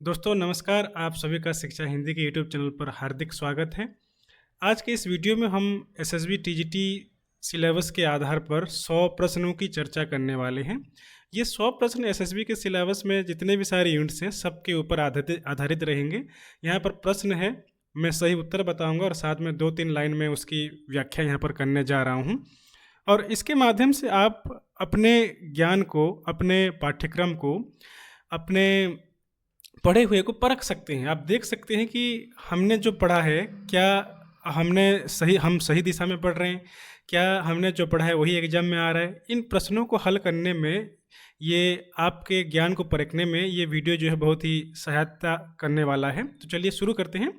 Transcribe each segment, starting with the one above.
दोस्तों नमस्कार। आप सभी का शिक्षा हिंदी के यूट्यूब चैनल पर हार्दिक स्वागत है। आज के इस वीडियो में हम एसएसबी टीजीटी सिलेबस के आधार पर 100 प्रश्नों की चर्चा करने वाले हैं। ये 100 प्रश्न एसएसबी के सिलेबस में जितने भी सारे यूनिट्स हैं सबके ऊपर आधारित रहेंगे। यहाँ पर प्रश्न है, मैं सही उत्तर बताऊँगा और साथ में 2-3 लाइन में उसकी व्याख्या यहाँ पर करने जा रहा हूँ। और इसके माध्यम से आप अपने ज्ञान को, अपने पाठ्यक्रम को, अपने पढ़े हुए को परख सकते हैं। आप देख सकते हैं कि हमने जो पढ़ा है, क्या हम सही दिशा में पढ़ रहे हैं, क्या हमने जो पढ़ा है वही एग्जाम में आ रहा है। इन प्रश्नों को हल करने में, ये आपके ज्ञान को परखने में ये वीडियो जो है बहुत ही सहायता करने वाला है। तो चलिए शुरू करते हैं।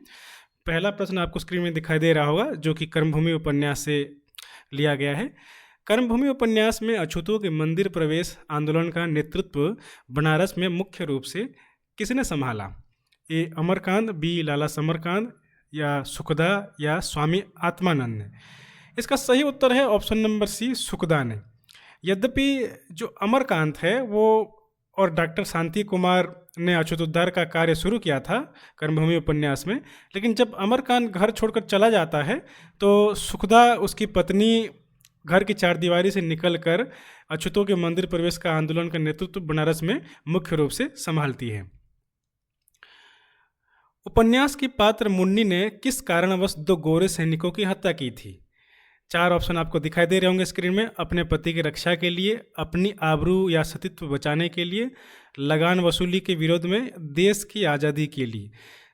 पहला प्रश्न आपको स्क्रीन में दिखाई दे रहा होगा, जो कि कर्मभूमि उपन्यास से लिया गया है। कर्मभूमि उपन्यास में अछूतों के मंदिर प्रवेश आंदोलन का नेतृत्व बनारस में मुख्य रूप से किसने संभाला? ए अमरकांत, बी लाला समरकांत, या सुखदा, या स्वामी आत्मानंद ने? इसका सही उत्तर है ऑप्शन नंबर सी, सुखदा ने। यद्यपि जो अमरकांत है वो और डॉक्टर शांति कुमार ने अछूतोद्धार का कार्य शुरू किया था कर्मभूमि उपन्यास में, लेकिन जब अमरकांत घर छोड़कर चला जाता है तो सुखदा, उसकी पत्नी, घर की चारदीवारी से निकलकर अछूतों के मंदिर प्रवेश का आंदोलन का नेतृत्व बनारस में मुख्य रूप से संभालती है। उपन्यास की पात्र मुन्नी ने किस कारणवश 2 गोरे सैनिकों की हत्या की थी? 4 ऑप्शन आपको दिखाई दे रहे होंगे स्क्रीन में। अपने पति की रक्षा के लिए, अपनी आबरू या सतीत्व बचाने के लिए, लगान वसूली के विरोध में, देश की आज़ादी के लिए।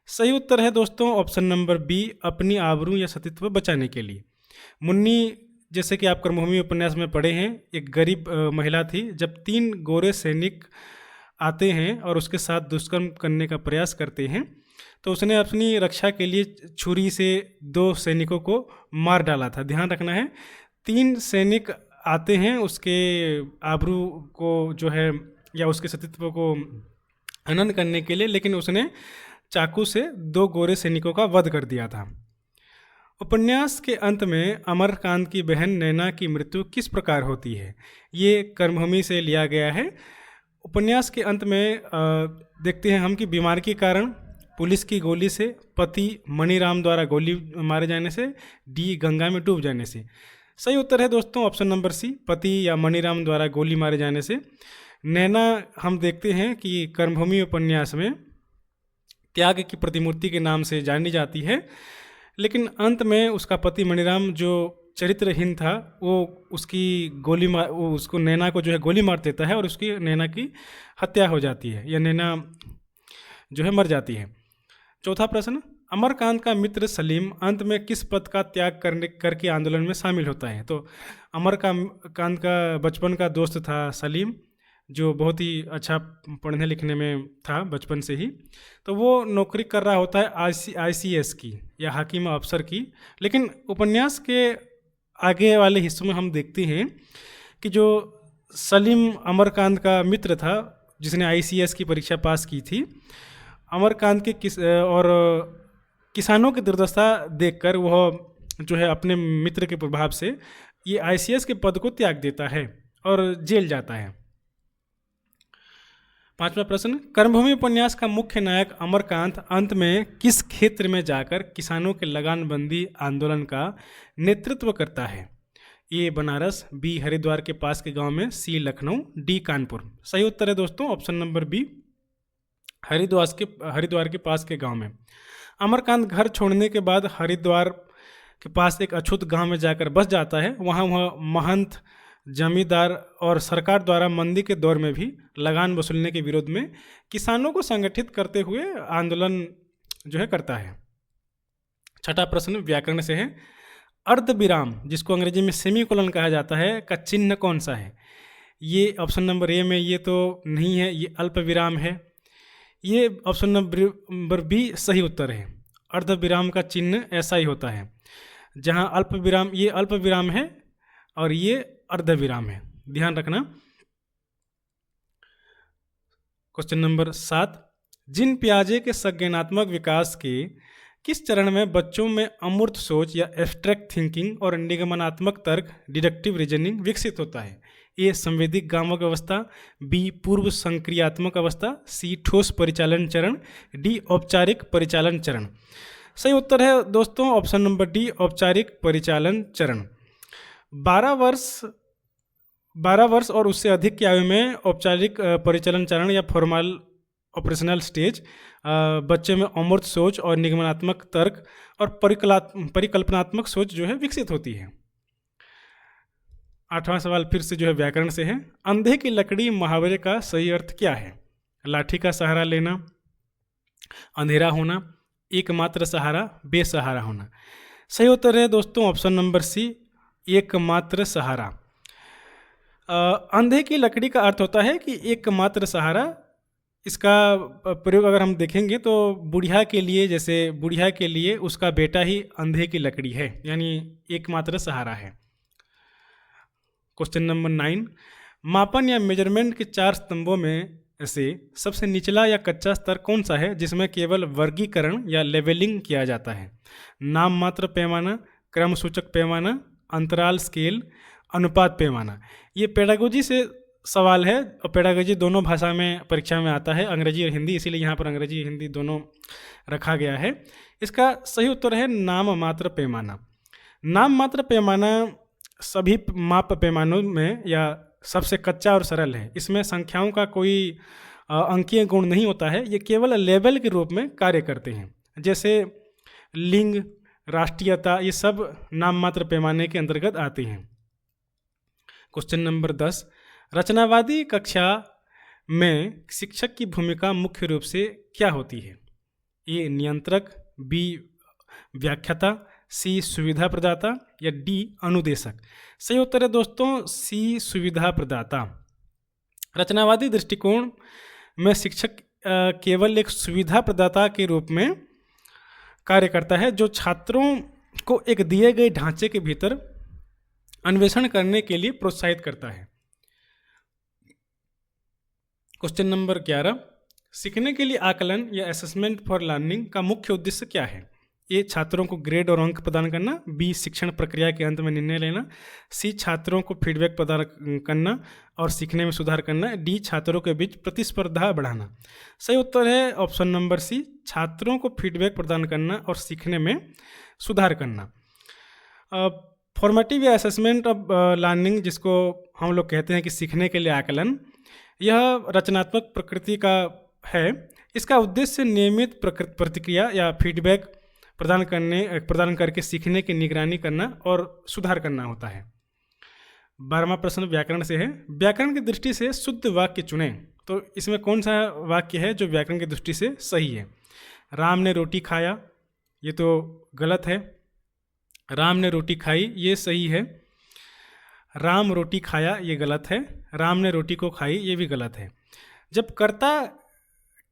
सही उत्तर है दोस्तों ऑप्शन नंबर बी, अपनी आबरू या सतीत्व बचाने के लिए। मुन्नी, जैसे कि आप कर्मभूमि उपन्यास में पढ़े हैं, एक गरीब महिला थी। जब 3 गोरे सैनिक आते हैं और उसके साथ दुष्कर्म करने का प्रयास करते हैं तो उसने अपनी रक्षा के लिए छुरी से 2 सैनिकों को मार डाला था। ध्यान रखना है, 3 सैनिक आते हैं उसके आबरू को जो है या उसके सतीत्व को हनन करने के लिए, लेकिन उसने चाकू से 2 गोरे सैनिकों का वध कर दिया था। उपन्यास के अंत में अमरकांत की बहन नैना की मृत्यु किस प्रकार होती है? ये कर्मभूमि से लिया गया है। उपन्यास के अंत में देखते हैं हम कि बीमारी के कारण, पुलिस की गोली से, पति मणिराम द्वारा गोली मारे जाने से, डी गंगा में डूब जाने से। सही उत्तर है दोस्तों ऑप्शन नंबर सी, पति या मणिराम द्वारा गोली मारे जाने से। नैना हम देखते हैं कि कर्मभूमि उपन्यास में त्याग की प्रतिमूर्ति के नाम से जानी जाती है, लेकिन अंत में उसका पति मणिराम जो चरित्रहीन था वो उसको नैना को जो है गोली मार देता है और उसकी नैना की हत्या हो जाती है, या नैना जो है मर जाती है। चौथा प्रश्न, अमरकांत का मित्र सलीम अंत में किस पद का त्याग करके आंदोलन में शामिल होता है? तो अमरकांत का बचपन का दोस्त था सलीम, जो बहुत ही अच्छा पढ़ने लिखने में था बचपन से ही। तो वो नौकरी कर रहा होता है ICS की या हाकिम अफसर की। लेकिन उपन्यास के आगे वाले हिस्सों में हम देखते हैं कि जो सलीम अमरकांत का मित्र था, जिसने ICS की परीक्षा पास की थी, अमरकांत के किसानों की दुर्दशा देखकर वह जो है अपने मित्र के प्रभाव से ये ICS के पद को त्याग देता है और जेल जाता है। 5वां प्रश्न, कर्मभूमि उपन्यास का मुख्य नायक अमरकांत अंत में किस क्षेत्र में जाकर किसानों के लगानबंदी आंदोलन का नेतृत्व करता है? ए बनारस, बी हरिद्वार के पास के गांव में, सी लखनऊ, डी कानपुर। सही उत्तर है दोस्तों ऑप्शन नंबर बी, हरिद्वार के पास के गांव में। अमरकांत घर छोड़ने के बाद हरिद्वार के पास एक अछूत गांव में जाकर बस जाता है। वहां वह महंत, जमींदार और सरकार द्वारा मंदी के दौर में भी लगान वसूलने के विरोध में किसानों को संगठित करते हुए आंदोलन जो है करता है। 6ठा प्रश्न व्याकरण से है। अर्धविराम, जिसको अंग्रेजी में सेमीकोलन कहा जाता है, का चिन्ह कौन सा है? ये ऑप्शन नंबर ए में ये तो नहीं है, ये अल्प विराम है। ये ऑप्शन नंबर बी सही उत्तर है। अर्धविराम का चिन्ह ऐसा ही होता है, जहाँ अल्प विराम, ये अल्प विराम है और ये अर्धविराम है। ध्यान रखना। क्वेश्चन नंबर 7, जिन पियाजे के संज्ञानात्मक विकास के किस चरण में बच्चों में अमूर्त सोच या एब्स्ट्रैक्ट थिंकिंग और निगमनात्मक तर्क डिडक्टिव रीजनिंग विकसित होता है? ए संवेदिक गामक अवस्था, बी पूर्व संक्रियात्मक अवस्था, सी ठोस परिचालन चरण, डी औपचारिक परिचालन चरण। सही उत्तर है दोस्तों ऑप्शन नंबर डी, औपचारिक परिचालन चरण। 12 वर्ष और उससे अधिक की आयु में औपचारिक परिचालन चरण या फॉर्मल ऑपरेशनल स्टेज बच्चे में अमूर्त सोच और निगमनात्मक तर्क और परिकल्पनात्मक सोच जो है विकसित होती है। 8वां सवाल फिर से जो है व्याकरण से है। अंधे की लकड़ी मुहावरे का सही अर्थ क्या है? लाठी का सहारा लेना, अंधेरा होना, एकमात्र सहारा, बेसहारा होना। सही उत्तर है दोस्तों ऑप्शन नंबर सी, एकमात्र सहारा। अंधे की लकड़ी का अर्थ होता है कि एकमात्र सहारा। इसका प्रयोग अगर हम देखेंगे तो बुढ़िया के लिए, जैसे बुढ़िया के लिए उसका बेटा ही अंधे की लकड़ी है, यानी एकमात्र सहारा है। क्वेश्चन नंबर 9, मापन या मेजरमेंट के 4 स्तंभों में से सबसे निचला या कच्चा स्तर कौन सा है जिसमें केवल वर्गीकरण या लेवलिंग किया जाता है? नाम मात्र पैमाना, क्रम सूचक पैमाना, अंतराल स्केल, अनुपात पैमाना। ये पेडागोजी से सवाल है और पेडागोजी दोनों भाषा में परीक्षा में आता है, अंग्रेजी और हिंदी, इसीलिए यहाँ पर अंग्रेजी हिंदी दोनों रखा गया है। इसका सही उत्तर है नाम मात्र पैमाना। नाम मात्र पैमाना सभी माप पैमानों में या सबसे कच्चा और सरल है। इसमें संख्याओं का कोई अंकीय गुण नहीं होता है, ये केवल लेवल के रूप में कार्य करते हैं। जैसे लिंग, राष्ट्रीयता, ये सब नाम मात्र पैमाने के अंतर्गत आते हैं। क्वेश्चन नंबर 10, रचनावादी कक्षा में शिक्षक की भूमिका मुख्य रूप से क्या होती है? ए नियंत्रक, बी व्याख्याता, सी सुविधा प्रदाता या डी अनुदेशक। सही उत्तर है दोस्तों सी सुविधा प्रदाता। रचनावादी दृष्टिकोण में शिक्षक केवल एक सुविधा प्रदाता के रूप में कार्य करता है, जो छात्रों को एक दिए गए ढांचे के भीतर अन्वेषण करने के लिए प्रोत्साहित करता है। क्वेश्चन नंबर 11, सीखने के लिए आकलन या असेसमेंट फॉर लर्निंग का मुख्य उद्देश्य क्या है? ए छात्रों को ग्रेड और अंक प्रदान करना, बी शिक्षण प्रक्रिया के अंत में निर्णय लेना, सी छात्रों को फीडबैक प्रदान करना और सीखने में सुधार करना, डी छात्रों के बीच प्रतिस्पर्धा बढ़ाना। सही उत्तर है ऑप्शन नंबर सी, छात्रों को फीडबैक प्रदान करना और सीखने में सुधार करना। फॉर्मेटिव या असेसमेंट ऑफ लर्निंग, जिसको हम लोग कहते हैं कि सीखने के लिए आकलन, यह रचनात्मक प्रकृति का है। इसका उद्देश्य नियमित प्रतिक्रिया या फीडबैक प्रदान करके सीखने की निगरानी करना और सुधार करना होता है। 12वां प्रश्न व्याकरण से है। व्याकरण की दृष्टि से शुद्ध वाक्य चुनें। तो इसमें कौन सा वाक्य है जो व्याकरण की दृष्टि से सही है? राम ने रोटी खाया, ये तो गलत है। राम ने रोटी खाई, ये सही है। राम रोटी खाया, ये गलत है। राम ने रोटी को खाई, ये भी गलत है। जब कर्ता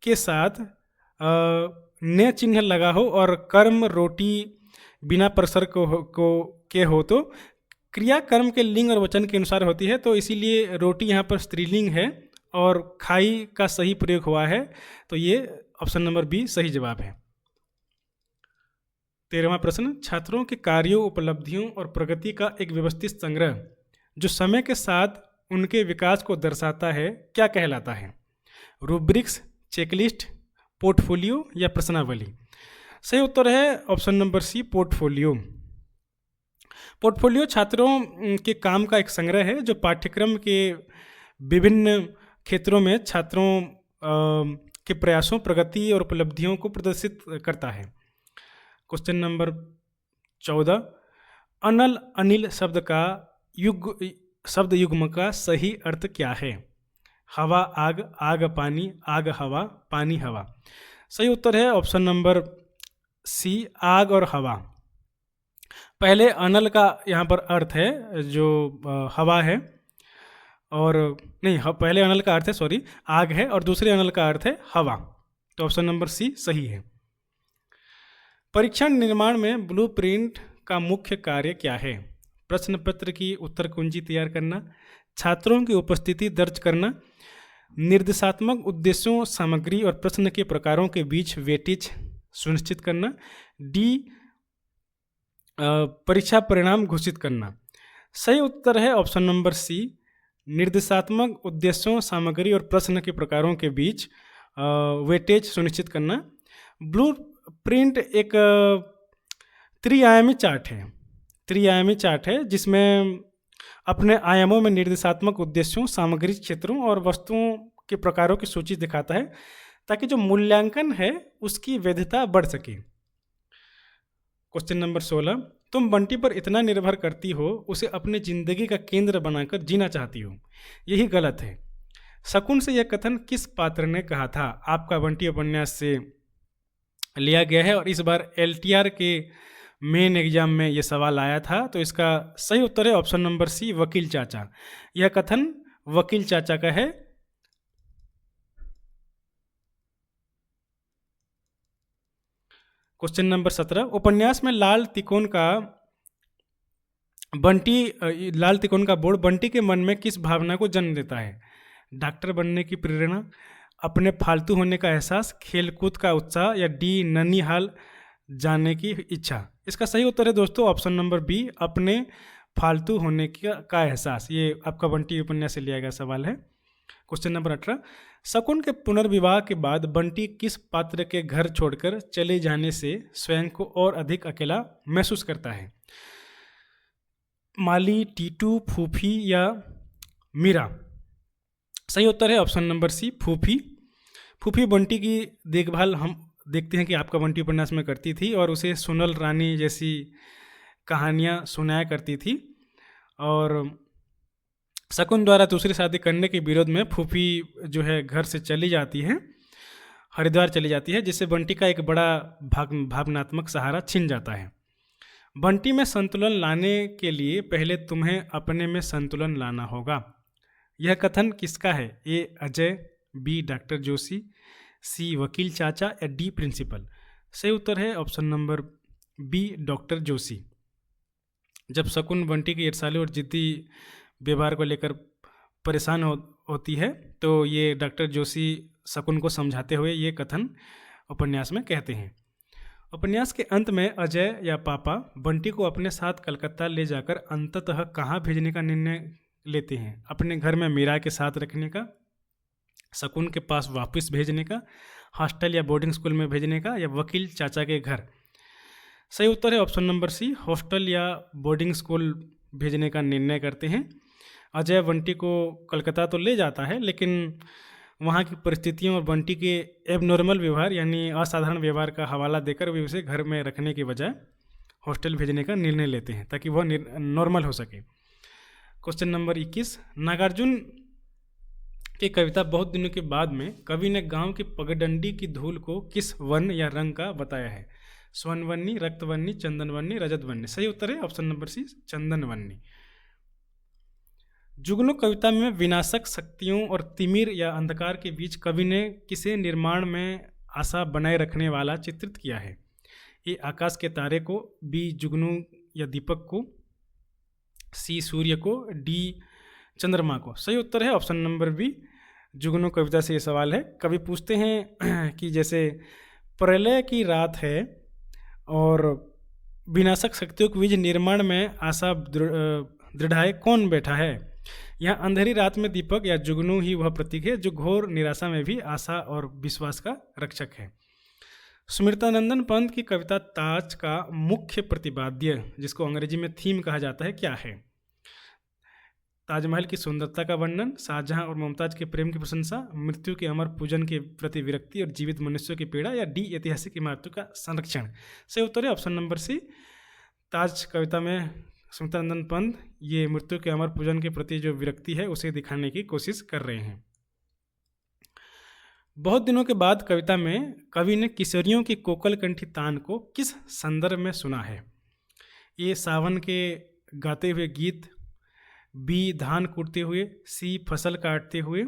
के साथ ने चिन्ह लगा हो और कर्म रोटी बिना प्रसर्ग के हो तो क्रिया कर्म के लिंग और वचन के अनुसार होती है, तो इसीलिए रोटी यहाँ पर स्त्रीलिंग है और खाई का सही प्रयोग हुआ है, तो ये ऑप्शन नंबर बी सही जवाब है। 13वां प्रश्न, छात्रों के कार्यों, उपलब्धियों और प्रगति का एक व्यवस्थित संग्रह जो समय के साथ उनके विकास को दर्शाता है क्या कहलाता है? रूब्रिक्स, चेकलिस्ट, पोर्टफोलियो या प्रश्नावली। सही उत्तर है option number C, portfolio. Portfolio छात्रों के काम का एक संग्रह है जो पाठ्यक्रम के विभिन्न क्षेत्रों में छात्रों के प्रयासों, प्रगति और उपलब्धियों को प्रदर्शित करता है। क्वेश्चन नंबर 14, अनल अनिल शब्द युग्म का सही अर्थ क्या है? हवा आग, आग पानी, आग हवा, पानी हवा। सही उत्तर है ऑप्शन नंबर सी, आग और हवा। पहले अनल का यहाँ पर अर्थ है जो हवा है, और नहीं, पहले अनल का अर्थ है सॉरी आग है और दूसरे अनल का अर्थ है हवा, तो ऑप्शन नंबर सी सही है। परीक्षण निर्माण में ब्लूप्रिंट का मुख्य कार्य क्या है? प्रश्न पत्र की उत्तर कुंजी तैयार करना, छात्रों की उपस्थिति दर्ज करना, निर्देशात्मक उद्देश्यों, सामग्री और प्रश्न के प्रकारों के बीच वेटेज सुनिश्चित करना, डी परीक्षा परिणाम घोषित करना। सही उत्तर है ऑप्शन नंबर सी, निर्देशात्मक उद्देश्यों, सामग्री और प्रश्न के प्रकारों के बीच वेटेज सुनिश्चित करना। ब्लू प्रिंट एक त्रिआयामी चार्ट है, त्रिआयामी चार्ट है जिसमें अपने आयामों में निर्देशात्मक उद्देश्यों, सामग्री क्षेत्रों और वस्तुओं के प्रकारों की सूची दिखाता है ताकि जो मूल्यांकन है उसकी वैधता बढ़ सके। क्वेश्चन नंबर 16, तुम बंटी पर इतना निर्भर करती हो, उसे अपनी जिंदगी का केंद्र बनाकर जीना चाहती हो, यही गलत है। शकुन से यह कथन किस पात्र ने कहा था? आपका बंटी उपन्यास से लिया गया है और इस बार LTR के मेन एग्जाम में यह सवाल आया था। तो इसका सही उत्तर है ऑप्शन नंबर सी, वकील चाचा। यह कथन वकील चाचा का है। क्वेश्चन नंबर 17, उपन्यास में लाल तिकोन का बोर्ड बंटी के मन में किस भावना को जन्म देता है? डॉक्टर बनने की प्रेरणा, अपने फालतू होने का एहसास, खेलकूद का उत्साह या डी ननिहाल जाने की इच्छा? इसका सही उत्तर है दोस्तों ऑप्शन नंबर बी, अपने फालतू होने का एहसास। ये आपका बंटी उपन्यास से लिया गया सवाल है। क्वेश्चन नंबर 18, शकुन के पुनर्विवाह के बाद बंटी किस पात्र के घर छोड़कर चले जाने से स्वयं को और अधिक अकेला महसूस करता है? माली, टीटू, फूफी या मीरा? सही उत्तर है ऑप्शन नंबर सी, फूफी। फूफी बंटी की देखभाल हम देखते हैं कि आपका बंटी उपन्यास में करती थी और उसे सोनल रानी जैसी कहानियाँ सुनाया करती थी। और शकुन द्वारा दूसरी शादी करने के विरोध में फूफी जो है घर से चली जाती है, हरिद्वार चली जाती है, जिससे बंटी का एक बड़ा भावनात्मक सहारा छिन जाता है। बंटी में संतुलन लाने के लिए पहले तुम्हें अपने में संतुलन लाना होगा। यह कथन किसका है? A Ajay, B doctor Joshi, C वकील चाचा या डी प्रिंसिपल? सही उत्तर है option number B, doctor Joshi. जब शकुन बंटी की ईर्ष्यालु और जिद्दी व्यवहार को लेकर परेशान होती है तो ये डॉक्टर जोशी शकुन को समझाते हुए ये कथन उपन्यास में कहते हैं। उपन्यास के अंत में अजय या पापा बंटी को अपने साथ कलकत्ता ले जाकर अंततः कहाँ भेजने का निर्णय लेते हैं? अपने घर में मीरा के साथ रखने का, शकुन के पास वापस भेजने का, हॉस्टल या बोर्डिंग स्कूल में भेजने का, या वकील चाचा के घर? सही उत्तर है ऑप्शन नंबर सी, हॉस्टल या बोर्डिंग स्कूल भेजने का निर्णय करते हैं। अजय बंटी को कलकत्ता तो ले जाता है लेकिन वहाँ की परिस्थितियों और बंटी के एबनॉर्मल व्यवहार यानी असाधारण व्यवहार का हवाला देकर वे उसे घर में रखने के बजाय हॉस्टल भेजने का निर्णय लेते हैं ताकि वह नॉर्मल हो सके। क्वेश्चन नंबर 21, नागार्जुन की कविता बहुत दिनों के बाद में कवि ने गांव की पगडंडी की धूल को किस वर्ण या रंग का बताया है? स्वर्णवर्णी, रक्तवर्णी, चंदनवर्णी, रजतवर्णी? सही उत्तर है ऑप्शन नंबर सी, चंदनवर्णी। जुगनू कविता में विनाशक शक्तियों और तिमिर या अंधकार के बीच कवि ने किसे निर्माण में आशा बनाए रखने वाला चित्रित किया है? ए आकाश के तारे को, बी जुगनू या दीपक को, सी सूर्य को, डी चंद्रमा को? सही उत्तर है ऑप्शन नंबर बी, जुगनू कविता से ये सवाल है। कवि पूछते हैं कि जैसे प्रलय की रात है और विनाशक शक्तियों के बीच निर्माण में आशा दृढ़ाए कौन बैठा है? यहाँ अंधेरी रात में दीपक या जुगनू ही वह प्रतीक है जो घोर निराशा में भी आशा और विश्वास का रक्षक है। स्मृतानंदन पंत की कविता ताज का मुख्य प्रतिपाद्य, जिसको अंग्रेजी में थीम कहा जाता है, क्या है? ताजमहल की सुंदरता का वर्णन, शाहजहां और मुमताज के प्रेम की प्रशंसा, मृत्यु के अमर पूजन के प्रति विरक्ति और जीवित मनुष्यों की पीड़ा, या डी ऐतिहासिक इमारतों का संरक्षण? सही उत्तर है ऑप्शन नंबर सी, ताज कविता में स्मृतानंदन पंत ये मृत्यु के अमर पूजन के प्रति जो विरक्ति है उसे दिखाने की कोशिश कर रहे हैं। बहुत दिनों के बाद कविता में कवि ने किशोरियों की कोकल कंठी तान को किस संदर्भ में सुना है? ये सावन के गाते हुए गीत, बी धान कूटते हुए, सी फसल काटते हुए,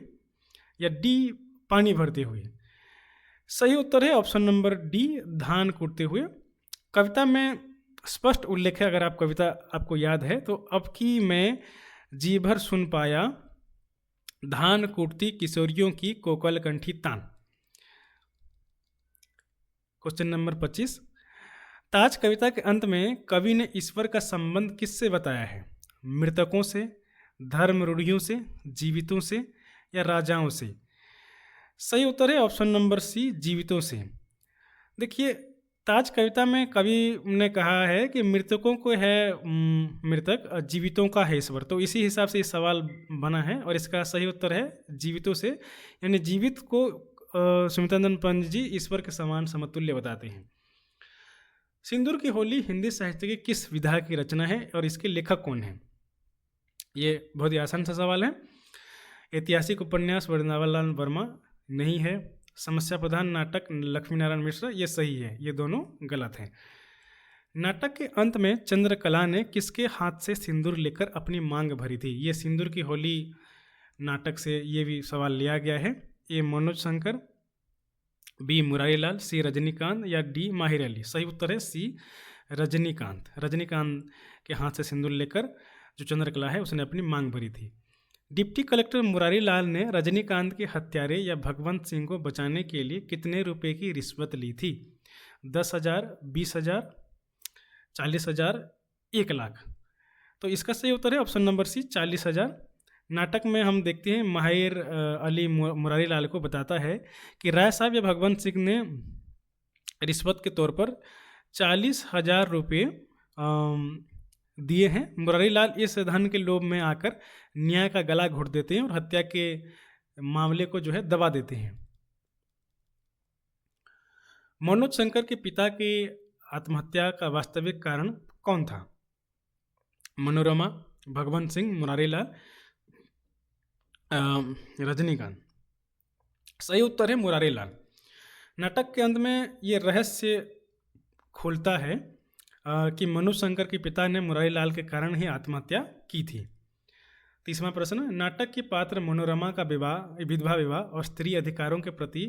या डी पानी भरते हुए? सही उत्तर है ऑप्शन नंबर डी, धान कूटते हुए। कविता में स्पष्ट उल्लेख है, अगर आप कविता आपको याद है तो, अब की मैं जी भर सुन पाया धान कूटती किशोरियों की कोकल कंठी तान। क्वेश्चन नंबर 25, ताज कविता के अंत में कवि ने ईश्वर का संबंध किससे बताया है? मृतकों से, धर्म रूढ़ियों से, जीवितों से या राजाओं से? सही उत्तर है ऑप्शन नंबर सी, जीवितों से। देखिए, ताज कविता में कवि ने कहा है कि मृतकों को है मृतक, जीवितों का है ईश्वर। तो इसी हिसाब से ये सवाल बना है और इसका सही उत्तर है जीवितों से, यानी जीवित को सुमित्रानंद पंत जी ईश्वर के समान समतुल्य बताते हैं। सिंदूर की होली हिंदी साहित्य की किस विधा की रचना है और इसके लेखक कौन है? ये बहुत ही आसान सा सवाल है। ऐतिहासिक उपन्यास वृंदावन लाल वर्मा नहीं है। समस्या प्रधान नाटक लक्ष्मी नारायण मिश्र, ये सही है, ये दोनों गलत हैं। नाटक के अंत में चंद्रकला ने किसके हाथ से सिंदूर लेकर अपनी मांग भरी थी? ये सिंदूर की होली नाटक से ये भी सवाल लिया गया है। ए मनोज शंकर, बी मुरारी लाल, सी रजनीकांत या डी माहिर अली? सही उत्तर है सी रजनीकांत। रजनीकांत के हाथ से सिंदूर लेकर जो चंद्रकला है उसने अपनी मांग भरी थी। डिप्टी कलेक्टर मुरारी लाल ने रजनीकांत के हत्यारे या भगवंत सिंह को बचाने के लिए कितने रुपए की रिश्वत ली थी? 10,000, 20,000, 40,000, 1,00,000? तो इसका सही उत्तर है ऑप्शन नंबर सी, 40,000। नाटक में हम देखते हैं माहिर अली मुरारी लाल को बताता है कि राय साहब या भगवंत सिंह ने रिश्वत के तौर पर 40,000 रुपये दिए हैं। मुरारी लाल इस धन के लोभ में आकर न्याय का गला घोट देते हैं और हत्या के मामले को जो है दबा देते हैं। मनोज शंकर के पिता की आत्महत्या का वास्तविक कारण कौन था? मनोरमा, भगवंत सिंह, मुरारी लाल, रजनीकांत? सही उत्तर है मुरारी लाल। नाटक के अंत में ये रहस्य खुलता है कि मनोज शंकर के पिता ने मुरारी लाल के कारण ही आत्महत्या की थी। तीसरा प्रश्न, नाटक की पात्र मनोरमा का विधवा विवाह और स्त्री अधिकारों के प्रति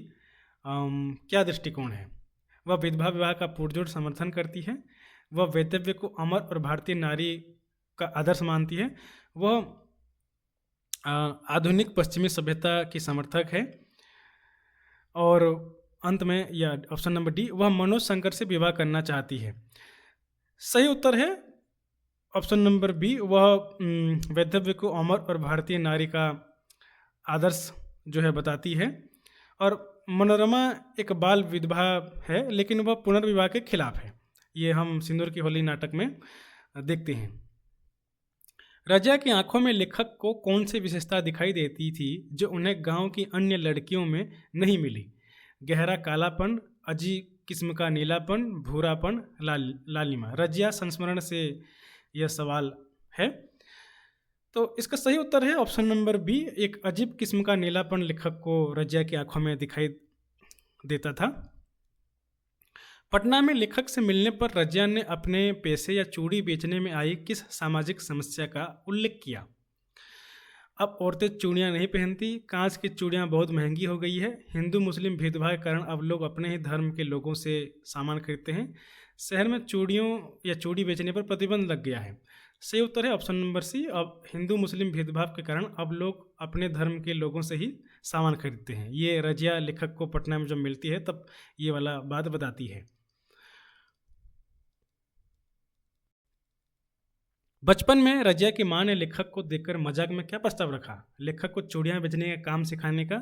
क्या दृष्टिकोण है? वह विधवा विवाह का पुरजोर समर्थन करती है, वह वैधव्य को अमर और भारतीय नारी का आदर्श मानती है, वह आधुनिक पश्चिमी सभ्यता की समर्थक है, और अंत में या ऑप्शन नंबर डी, वह मनोज शंकर से विवाह करना चाहती है। सही उत्तर है ऑप्शन नंबर बी, वह वैधव्य को अमर और भारतीय नारी का आदर्श जो है बताती है। और मनोरमा एक बाल विधवा है, लेकिन वह पुनर्विवाह के खिलाफ है। ये हम सिंदूर की होली नाटक में देखते हैं। रजिया की आंखों में लेखक को कौन सी विशेषता दिखाई देती थी जो उन्हें गांव की अन्य लड़कियों में नहीं मिली? गहरा कालापन, अजीब किस्म का नीलापन, भूरापन, लालिमा? रजिया संस्मरण से यह सवाल है। तो इसका सही उत्तर है ऑप्शन नंबर बी, एक अजीब किस्म का नीलापन लेखक को रजिया की आंखों में दिखाई देता था। पटना में लेखक से मिलने पर रजिया ने अपने पैसे या चूड़ी बेचने में आई किस सामाजिक समस्या का उल्लेख किया? अब औरतें चूड़ियाँ नहीं पहनती, कांच की चूड़ियाँ बहुत महंगी हो गई है, हिंदू मुस्लिम भेदभाव के कारण अब लोग अपने ही धर्म के लोगों से सामान खरीदते हैं, शहर में चूड़ियों या चूड़ी बेचने पर प्रतिबंध लग गया है। सही उत्तर है ऑप्शन नंबर सी, अब हिंदू मुस्लिम भेदभाव के कारण अब लोग अपने धर्म के लोगों से ही सामान खरीदते हैं। ये रजिया लेखक को पटना में जब मिलती है तब ये वाला बात बताती है। बचपन में रजिया की मां ने लेखक को देखकर मजाक में क्या प्रस्ताव रखा? लेखक को चूड़ियाँ बेचने का काम सिखाने का,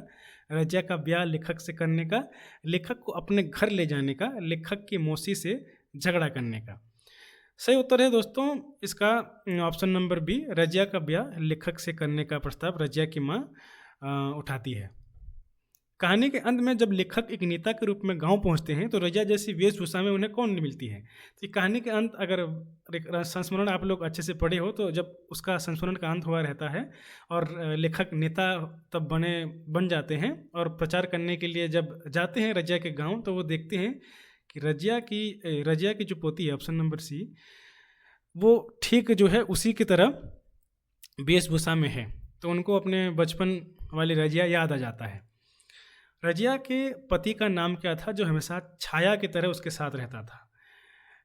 रजिया का ब्याह लेखक से करने का, लेखक को अपने घर ले जाने का, लेखक की मौसी से झगड़ा करने का? सही उत्तर है दोस्तों इसका ऑप्शन नंबर बी, रजिया का ब्याह लेखक से करने का प्रस्ताव रजिया की माँ उठाती है। कहानी के अंत में जब लेखक एक नेता के रूप में गांव पहुंचते हैं तो रजिया जैसी वेशभूषा में उन्हें कौन मिलती है? तो कहानी के अंत, अगर संस्मरण आप लोग अच्छे से पढ़े हो तो जब उसका संस्मरण का अंत हुआ रहता है और लेखक नेता तब बन जाते हैं और प्रचार करने के लिए जब जाते हैं रजिया के गाँव तो वो देखते हैं कि रजिया की जो पोती है ऑप्शन नंबर सी, वो ठीक जो है उसी की तरह वेशभूषा में है। तो उनको अपने बचपन वाली रजिया याद आ जाता है। रजिया के पति का नाम क्या था जो हमेशा छाया की तरह उसके साथ रहता था?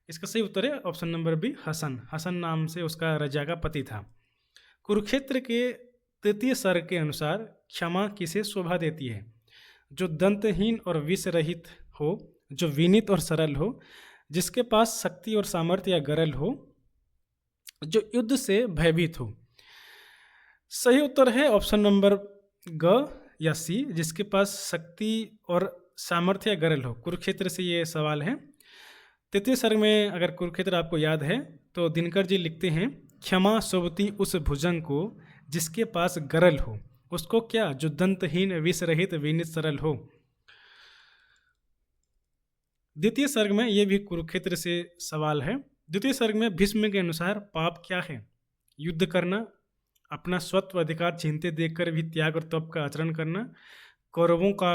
इसका सही उत्तर है option number B, Hasan. Hasan नाम से उसका रजिया का पति था। कुरुक्षेत्र के तृतीय सर्ग के अनुसार क्षमा किसे शोभा देती है? जो दंतहीन और विष रहित हो, जो विनीत और सरल हो, जिसके पास शक्ति और सामर्थ्य या गरल हो, जो युद्ध से भयभीत हो। सही उत्तर है ऑप्शन नंबर ग या सी, जिसके पास शक्ति और सामर्थ्य या गरल हो। कुरुक्षेत्र से ये सवाल है। तृतीय सर्ग में अगर कुरुक्षेत्र आपको याद है तो दिनकर जी लिखते हैं, क्षमा सोवती उस भुजंग को जिसके पास गरल हो, उसको क्या जो दंतहीन विष रहित विनीत सरल हो। द्वितीय सर्ग में ये भी कुरुक्षेत्र से सवाल है। द्वितीय सर्ग में भीष्म के अनुसार पाप क्या है? युद्ध करना, अपना स्वत्व अधिकार छीनते देखकर भी त्याग और तप का आचरण करना, कौरवों का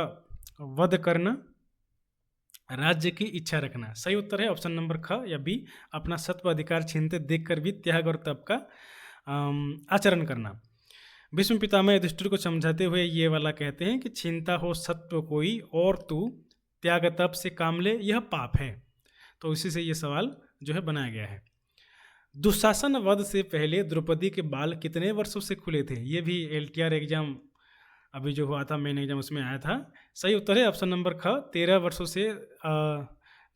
वध करना, राज्य की इच्छा रखना। सही उत्तर है ऑप्शन नंबर ख या बी, अपना सत्व अधिकार छीनते देखकर भी त्याग और तप का आचरण करना। भीष्म पितामह युधिष्ठिर को समझाते हुए ये वाला कहते हैं कि छीनता हो सत्व कोई और तू त्याग तप से काम ले, यह पाप है। तो इसी से ये सवाल जो है बनाया गया है। दुशासन वध से पहले द्रौपदी के बाल कितने वर्षों से खुले थे? ये भी LTR एग्जाम अभी जो हुआ था, मेन एग्जाम, उसमें आया था। सही उत्तर है ऑप्शन नंबर ख, 13 वर्षों से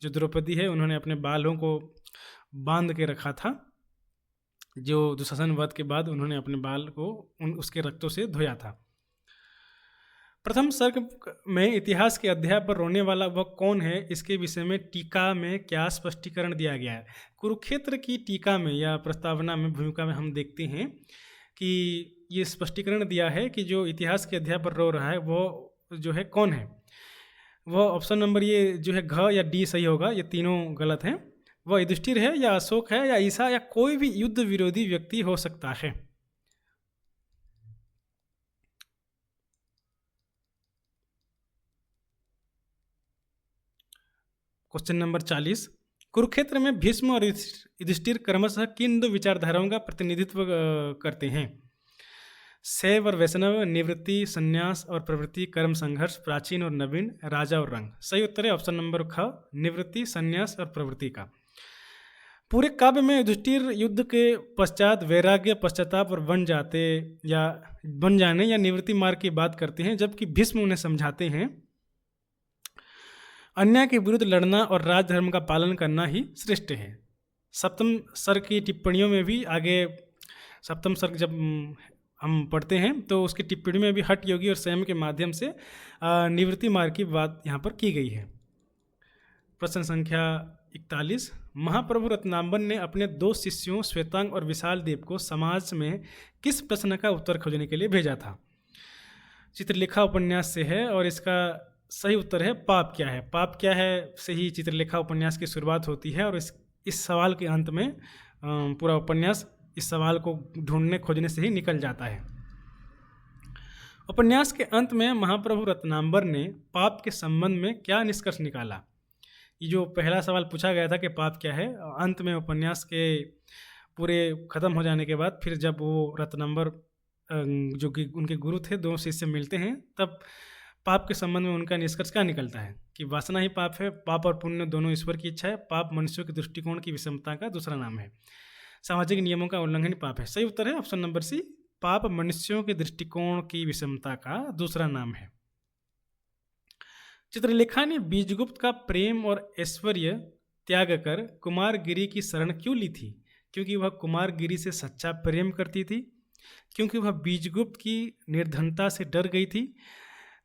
जो द्रौपदी है उन्होंने अपने बालों को बांध के रखा था। जो दुशासन वध के बाद उन्होंने अपने बाल को उसके रक्तों से धोया था। प्रथम सर्ग में इतिहास के अध्याय पर रोने वाला वह कौन है, इसके विषय में टीका में क्या स्पष्टीकरण दिया गया है? कुरुक्षेत्र की टीका में या प्रस्तावना में, भूमिका में हम देखते हैं कि ये स्पष्टीकरण दिया है कि जो इतिहास के अध्याय पर रो रहा है वो जो है कौन है। वह ऑप्शन नंबर ये जो है घ या डी सही होगा, ये तीनों गलत हैं। वह युधिष्ठिर है या अशोक है या ईसा या कोई भी युद्ध विरोधी व्यक्ति हो सकता है। क्वेश्चन नंबर 40, कुरुक्षेत्र में भीष्म और युधिष्ठिर क्रमशः किन दो विचारधाराओं का प्रतिनिधित्व करते हैं? शैव और वैष्णव, निवृत्ति, संन्यास और प्रवृत्ति, कर्म संघर्ष, प्राचीन और नवीन, राजा और रंग। सही उत्तर है ऑप्शन नंबर ख, निवृत्ति, संन्यास और प्रवृत्ति का। पूरे काव्य में युधिष्ठिर युद्ध के पश्चात वैराग्य, पश्चाताप और बन जाने या निवृत्ति मार्ग की बात करते हैं, जबकि भीष्म उन्हें समझाते हैं अन्याय के विरुद्ध लड़ना और राजधर्म का पालन करना ही श्रेष्ठ है। सप्तम सर्ग की टिप्पणियों में भी आगे, सप्तम सर्ग जब हम पढ़ते हैं तो उसकी टिप्पणी में भी हठ योगी और संयम के माध्यम से निवृत्ति मार्ग की बात यहाँ पर की गई है। प्रश्न संख्या 41, महाप्रभु रत्नांबर ने अपने 2 शिष्यों श्वेतांग और विशाल देव को समाज में किस प्रश्न का उत्तर खोजने के लिए भेजा था? चित्रलेखा उपन्यास से है और इसका सही उत्तर है पाप क्या है। पाप क्या है से ही चित्रलेखा उपन्यास की शुरुआत होती है और इस सवाल के अंत में पूरा उपन्यास इस सवाल को ढूंढने खोजने से ही निकल जाता है। उपन्यास के अंत में महाप्रभु रत्नांबर ने पाप के संबंध में क्या निष्कर्ष निकाला? ये जो पहला सवाल पूछा गया था कि पाप क्या है, अंत में उपन्यास के पूरे ख़त्म हो जाने के बाद फिर जब वो रत्नांबर जो कि उनके गुरु थे, 2 शिष्य मिलते हैं, तब पाप के संबंध में उनका निष्कर्ष क्या निकलता है कि वासना ही पाप है, पाप और पुण्य दोनों ईश्वर की इच्छा है, पाप मनुष्यों के दृष्टिकोण की विषमता का दूसरा नाम है, सामाजिक नियमों का उल्लंघन पाप है। सही उत्तर है ऑप्शन नंबर सी, पाप मनुष्यों के दृष्टिकोण की विषमता का दूसरा नाम है। चित्रलेखा ने बीजगुप्त का प्रेम और ऐश्वर्य त्याग कर कुमारगिरी की शरण क्यों ली थी? क्योंकि वह कुमारगिरी से सच्चा प्रेम करती थी, क्योंकि वह बीजगुप्त की निर्धनता से डर गई थी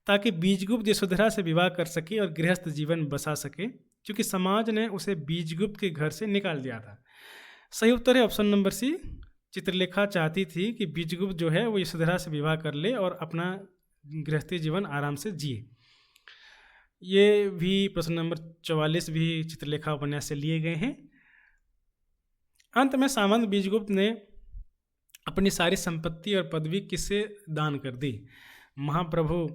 ताकि बीजगुप्त यशोधरा से विवाह कर सके और गृहस्थ जीवन बसा सके, क्योंकि समाज ने उसे बीजगुप्त के घर से निकाल दिया था। सही उत्तर है ऑप्शन नंबर सी, चित्रलेखा चाहती थी कि बीजगुप्त जो है वो यशोधरा से विवाह कर ले और अपना गृहस्थी जीवन आराम से जिए। ये भी प्रश्न नंबर 44 भी चित्रलेखा उपन्यास से लिए गए हैं। अंत में सामंत बीजगुप्त ने अपनी सारी संपत्ति और पदवी किसे दान कर दी? महाप्रभु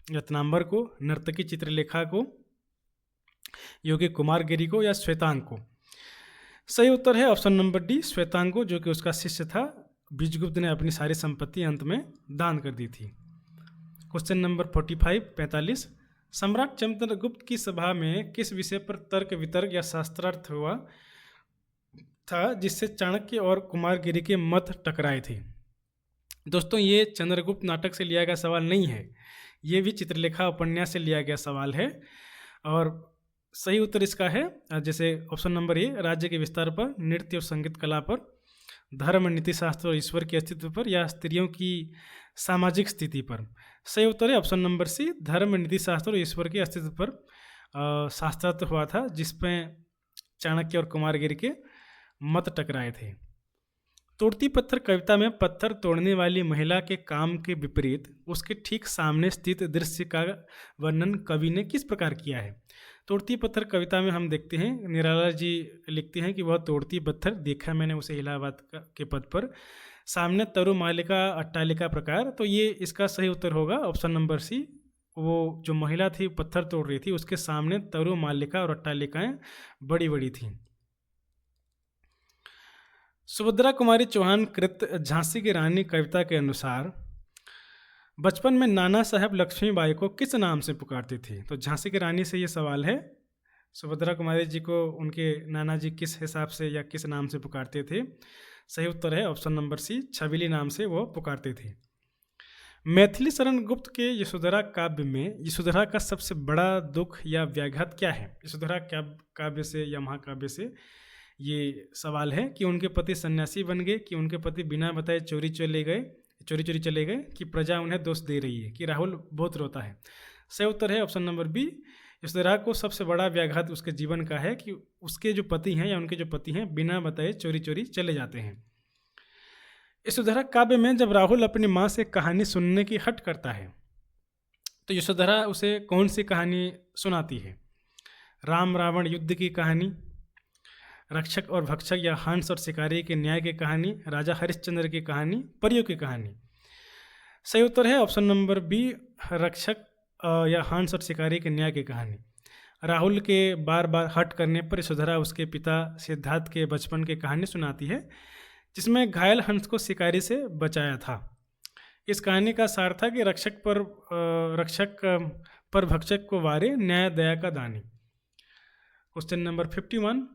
रत्नांबर को, नर्तकी चित्रलेखा को, योगी कुमारगिरी को या श्वेतांग को? सही उत्तर है ऑप्शन नंबर डी, श्वेतांग को, जो कि उसका शिष्य था। बीजगुप्त ने अपनी सारी संपत्ति अंत में दान कर दी थी। क्वेश्चन नंबर 45 सम्राट चंद्रगुप्त की सभा में किस विषय पर तर्क वितर्क या शास्त्रार्थ हुआ था जिससे चाणक्य और कुमारगिरी के मत टकराए थे? दोस्तों, ये चंद्रगुप्त नाटक से लिया गया सवाल नहीं है, ये भी चित्रलेखा उपन्यास से लिया गया सवाल है। और सही उत्तर इसका है जैसे ऑप्शन नंबर ए, राज्य के विस्तार पर, नृत्य और संगीत कला पर, धर्म, नीतिशास्त्र और ईश्वर के अस्तित्व पर, या स्त्रियों की सामाजिक स्थिति पर? सही उत्तर है ऑप्शन नंबर सी, धर्म, नीतिशास्त्र और ईश्वर के अस्तित्व पर शास्त्रार्थ हुआ था, जिसमें चाणक्य और कुमारगिरि के मत टकराए थे। तोड़ती पत्थर कविता में पत्थर तोड़ने वाली महिला के काम के विपरीत उसके ठीक सामने स्थित दृश्य का वर्णन कवि ने किस प्रकार किया है? तोड़ती पत्थर कविता में हम देखते हैं निराला जी लिखते हैं कि वह तोड़ती पत्थर देखा मैंने उसे इलाहाबाद के पद पर, सामने तरु मालिका अट्टालिका प्रकार। तो ये इसका सही उत्तर होगा ऑप्शन नंबर सी। वो जो महिला थी पत्थर तोड़ रही थी, उसके सामने तरु मालिका और अट्टालिकाएं बड़ी बड़ी थीं। सुभद्रा कुमारी चौहान कृत झांसी की रानी कविता के अनुसार बचपन में नाना साहब लक्ष्मीबाई को किस नाम से पुकारती थी? तो झांसी की रानी से ये सवाल है, सुभद्रा कुमारी जी को उनके नाना जी किस हिसाब से या किस नाम से पुकारते थे? सही उत्तर है ऑप्शन नंबर सी, छबीली नाम से वो पुकारते थे। मैथिली शरण गुप्त के यशोधरा काव्य में यशोधरा का सबसे बड़ा दुख या व्याघात क्या है? यशोधरा काव्य से या महाकाव्य से ये सवाल है कि उनके पति सन्यासी बन गए, कि उनके पति बिना बताए चोरी चोरी चले गए, कि प्रजा उन्हें दोष दे रही है, कि राहुल बहुत रोता है। सही उत्तर है ऑप्शन नंबर बी, यशोधरा को सबसे बड़ा व्याघात उसके जीवन का है कि उसके जो पति हैं या उनके जो पति हैं बिना बताए चोरी चले जाते हैं। यशोधरा काव्य में जब राहुल अपनी माँ से कहानी सुनने की हट करता है तो यशोधरा उसे कौन सी कहानी सुनाती है? राम रावण युद्ध की कहानी, रक्षक और भक्षक या हंस और शिकारी के न्याय की कहानी, राजा हरिश्चंद्र की कहानी, परियों की कहानी? सही उत्तर है ऑप्शन नंबर बी, रक्षक या हंस और शिकारी के न्याय की कहानी। राहुल के बार बार हट करने पर यशोधरा उसके पिता सिद्धार्थ के बचपन की कहानी सुनाती है, जिसमें घायल हंस को शिकारी से बचाया था। इस कहानी का सार था कि रक्षक पर भक्षक को वारे, न्याय दया का दानी। क्वेश्चन नंबर 51,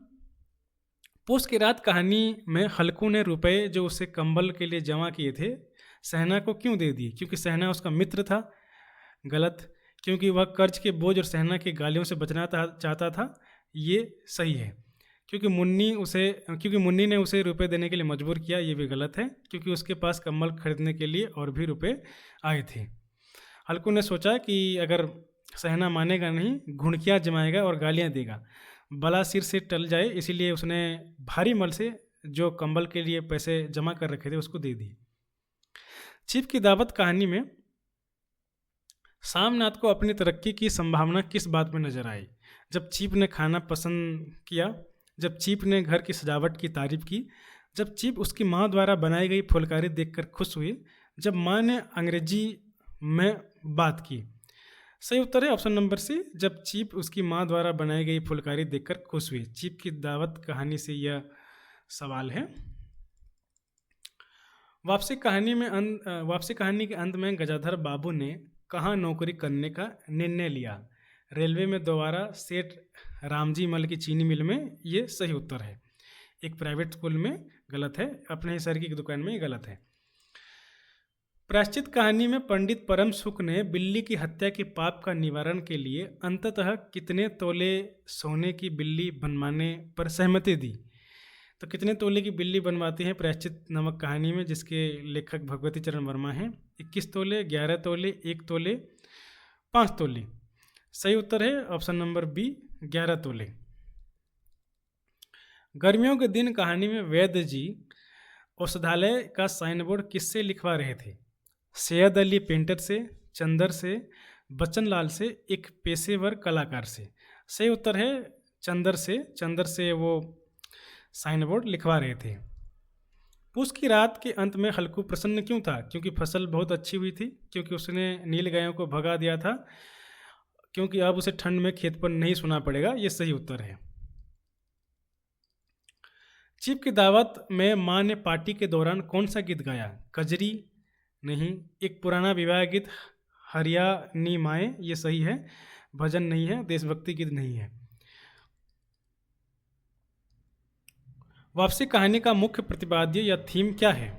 पोष की रात कहानी में हल्कू ने रुपए जो उसे कंबल के लिए जमा किए थे सहना को क्यों दे दिए? क्योंकि सहना उसका मित्र था। गलत। क्योंकि वह कर्ज के बोझ और सहना की गालियों से बचना चाहता था। ये सही है। क्योंकि मुन्नी ने उसे रुपए देने के लिए मजबूर किया। ये भी गलत है, क्योंकि उसके पास कंबल खरीदने के लिए और भी रुपए आए थे। हल्कू ने सोचा कि अगर सहना मानेगा नहीं, घुड़कियाँ जमाएगा और गालियाँ देगा, बला सिर से टल जाए, इसीलिए उसने भारी मल से जो कंबल के लिए पैसे जमा कर रखे थे उसको दे दिए। चीप की दावत कहानी में सामनाथ को अपनी तरक्की की संभावना किस बात में नजर आई? जब चीप ने खाना पसंद किया, जब चीप ने घर की सजावट की तारीफ की, जब चीप उसकी माँ द्वारा बनाई गई फुलकारी देखकर खुश हुई, जब माँ ने अंग्रेजी में बात की। सही उत्तर है ऑप्शन नंबर सी, जब चीप उसकी माँ द्वारा बनाई गई फुलकारी देखकर खुश हुई। चीप की दावत कहानी से यह सवाल है। वापसी कहानी के अंत में गजाधर बाबू ने कहाँ नौकरी करने का निर्णय लिया? रेलवे में दोबारा, सेठ रामजी मल की चीनी मिल में। ये सही उत्तर है। एक प्राइवेट स्कूल में गलत है, अपने ही सर की दुकान में गलत है। प्रायश्चित कहानी में पंडित परम सुख ने बिल्ली की हत्या के पाप का निवारण के लिए अंततः कितने तोले सोने की बिल्ली बनवाने पर सहमति दी? तो कितने तोले की बिल्ली बनवाती हैं प्रायश्चित नामक कहानी में, जिसके लेखक भगवती चरण वर्मा हैं? 21 तोले, 11 तोले, 1 तोले, 5 तोले। सही उत्तर है ऑप्शन नंबर बी, 11 तोले। गर्मियों के दिन कहानी में वैद्य जी औषधालय का साइन बोर्ड किससे लिखवा रहे थे? सैयद अली पेंटर से, चंदर से, बच्चन लाल से, एक पेशेवर कलाकार से। सही उत्तर है चंदर से वो साइन बोर्ड लिखवा रहे थे। पूस की रात के अंत में हल्कू प्रसन्न क्यों था? क्योंकि फसल बहुत अच्छी हुई थी, क्योंकि उसने नील गायों को भगा दिया था, क्योंकि अब उसे ठंड में खेत पर नहीं सोना पड़ेगा। ये सही उत्तर है। चीप की दावत में माँ ने पार्टी के दौरान कौन सा गीत गाया? कजरी नहीं, एक पुराना विवाह गीत हरियाणी माए, ये सही है। भजन नहीं है, देशभक्ति गीत नहीं है। वापसी कहानी का मुख्य प्रतिपाद्य या थीम क्या है?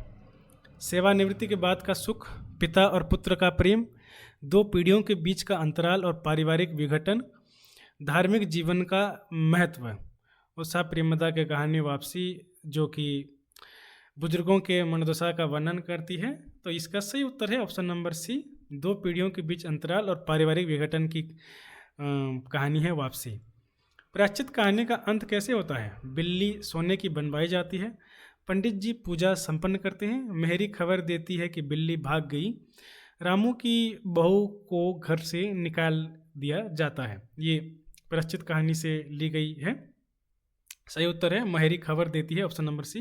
सेवानिवृत्ति के बाद का सुख, पिता और पुत्र का प्रेम, 2 पीढ़ियों के बीच का अंतराल और पारिवारिक विघटन, धार्मिक जीवन का महत्व। उत्साह प्रेमदा की कहानी वापसी, जो कि बुजुर्गों के मनोदशा का वर्णन करती है। तो इसका सही उत्तर है ऑप्शन नंबर सी, 2 पीढ़ियों के बीच अंतराल और पारिवारिक विघटन की कहानी है वापसी। प्रायश्चित कहानी का अंत कैसे होता है? बिल्ली सोने की बनवाई जाती है, पंडित जी पूजा संपन्न करते हैं, मेहरी खबर देती है कि बिल्ली भाग गई, रामू की बहू को घर से निकाल दिया जाता है। ये प्रायश्चित कहानी से ली गई है। सही उत्तर है मेहरी खबर देती है, ऑप्शन नंबर सी,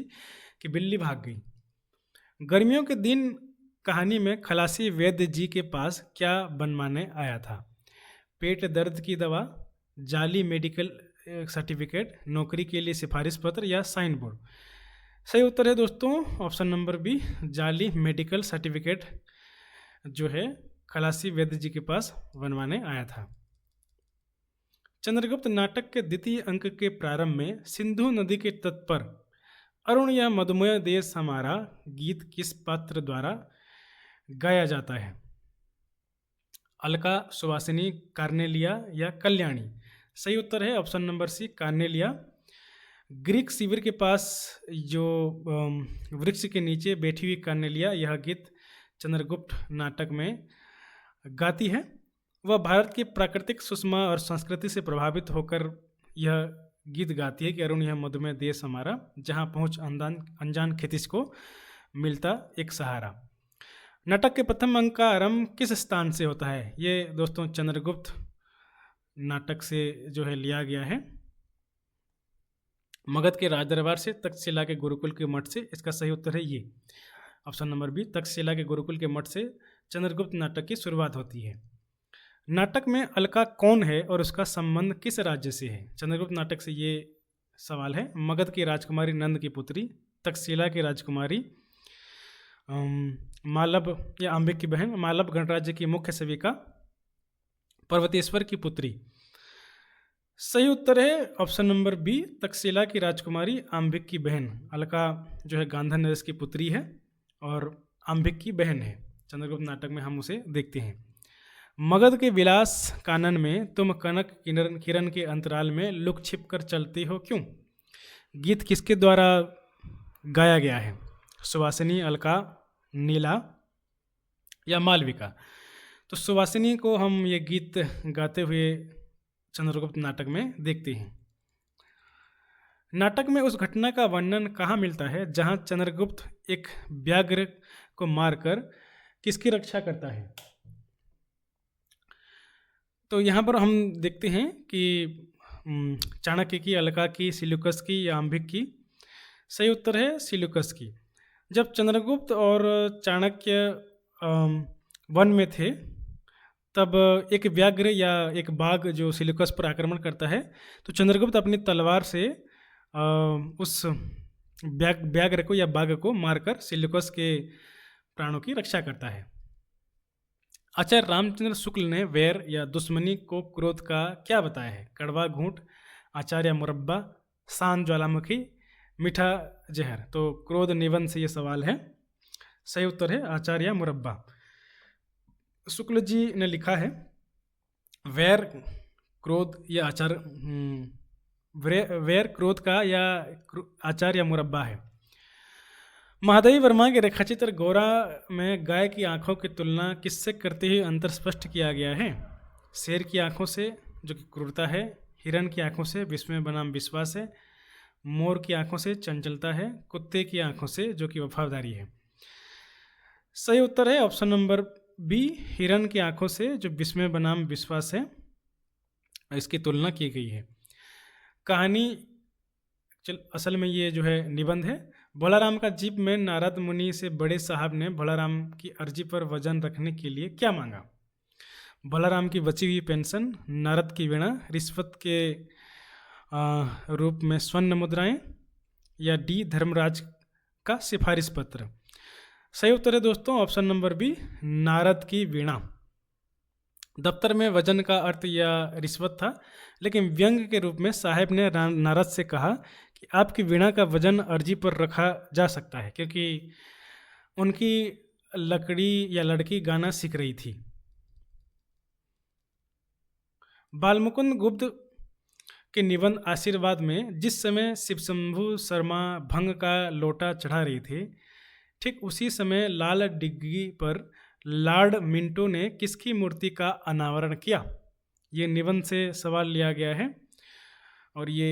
कि बिल्ली भाग गई। गर्मियों के दिन कहानी में खलासी वैद्य जी के पास क्या बनवाने आया था? पेट दर्द की दवा, जाली मेडिकल सर्टिफिकेट, नौकरी के लिए सिफारिश पत्र या साइन बोर्ड। सही उत्तर है दोस्तों ऑप्शन नंबर बी, जाली मेडिकल सर्टिफिकेट जो है खलासी वैद्य जी के पास बनवाने आया था। चंद्रगुप्त नाटक के द्वितीय अंक के प्रारंभ में सिंधु नदी के तट पर अरुण या मधुमेह देश हमारा गीत किस पात्र द्वारा गाया जाता है? अलका, सुवासिनी, कार्नेलिया या कल्याणी। सही उत्तर है option number C, Cornelia. Greek शिविर के पास जो वृक्ष के नीचे बैठी हुई कार्नेलिया यह गीत चंद्रगुप्त नाटक में गाती है। वह भारत की प्राकृतिक सुषमा और संस्कृति से प्रभावित होकर यह गीत गाती है कि अरुण यह मधुमेह देश हमारा, जहाँ पहुँच अनजान खितिश को मिलता एक सहारा। नाटक के प्रथम अंक का आरंभ किस स्थान से होता है? ये दोस्तों चंद्रगुप्त नाटक से जो है लिया गया है, मगध के राजदरबार से, तक्षशिला के गुरुकुल के मठ से। इसका सही उत्तर है ये ऑप्शन नंबर बी, तक्षशिला के गुरुकुल के मठ से चंद्रगुप्त नाटक की शुरुआत होती है। नाटक में अलका कौन है और उसका संबंध किस राज्य से है? चंद्रगुप्त नाटक से ये सवाल है। मगध की राजकुमारी नंद की पुत्री, तक्षशिला की राजकुमारी मालव या अंबिक की बहन, मालव गणराज्य की मुख्य सेविका पर्वतेश्वर की पुत्री। सही उत्तर है ऑप्शन नंबर बी, तक्षशिला की राजकुमारी अंबिक की बहन। अलका जो है गांधार नरेश की पुत्री है और अंबिक की बहन है। चंद्रगुप्त नाटक में हम उसे देखते हैं। मगध के विलास कानन में तुम कनक किरण के अंतराल में लुक छिप कर चलते हो क्यों? गीत किसके द्वारा गाया गया है? सुवासिनी, अलका, नीला या मालविका। तो सुवासिनी को हम ये गीत गाते हुए चंद्रगुप्त नाटक में देखते हैं। नाटक में उस घटना का वर्णन कहाँ मिलता है जहाँ चंद्रगुप्त एक व्याघ्र को मारकर किसकी रक्षा करता है? तो यहाँ पर हम देखते हैं कि चाणक्य की, अलका की, सिल्यूकस की या अंबिक की। सही उत्तर है सिल्यूकस की। जब चंद्रगुप्त और चाणक्य वन में थे तब एक व्याघ्र या एक बाघ जो सिल्यूकस पर आक्रमण करता है, तो चंद्रगुप्त अपनी तलवार से उस व्याघ्र को या बाघ को मारकर सिल्यूकस के प्राणों की रक्षा करता है। आचार्य रामचंद्र शुक्ल ने वैर या दुश्मनी को क्रोध का क्या बताया है? कड़वा घूंट, आचार्य मुरब्बा, शांत ज्वालामुखी, मीठा जहर। तो क्रोध निबंध से ये सवाल है। सही उत्तर है आचार्य मुरब्बा। शुक्ल जी ने लिखा है वैर क्रोध या वैर क्रोध का या आचार्य मुरब्बा है। महादेवी वर्मा के रेखाचित्र गौरा में गाय की आंखों की तुलना किससे करते हुए अंतर स्पष्ट किया गया है? शेर की आंखों से जो कि क्रूरता है, हिरण की आंखों से विस्मय बनाम विश्वास है, मोर की आंखों से चंचलता है, कुत्ते की आंखों से जो कि वफादारी है। सही उत्तर है ऑप्शन नंबर बी, हिरण की आंखों से जो विस्मय बनाम विश्वास है, इसकी तुलना की गई है। कहानी असल में ये जो है निबंध है। भोलाराम का जीप में नारद मुनि से बड़े साहब ने भोलाराम की अर्जी पर वजन रखने के लिए क्या मांगा? भोलाराम की बची हुई पेंशन, नारद की वीणा, रिश्वत के रूप में स्वर्ण मुद्राएं या डी धर्मराज का सिफारिश पत्र। सही उत्तर है दोस्तों ऑप्शन नंबर बी, नारद की वीणा। दफ्तर में वजन का अर्थ या रिश्वत था, लेकिन व्यंग के रूप में साहब ने नारद से कहा कि आपकी वीणा का वजन अर्जी पर रखा जा सकता है, क्योंकि उनकी लड़की गाना सीख रही थी। बालमुकुंद गुप्त के निबंध आशीर्वाद में जिस समय शिवशंभु शर्मा भंग का लोटा चढ़ा रही थे, ठीक उसी समय लाल डिग्गी पर लॉर्ड मिंटो ने किसकी मूर्ति का अनावरण किया? ये निबंध से सवाल लिया गया है और ये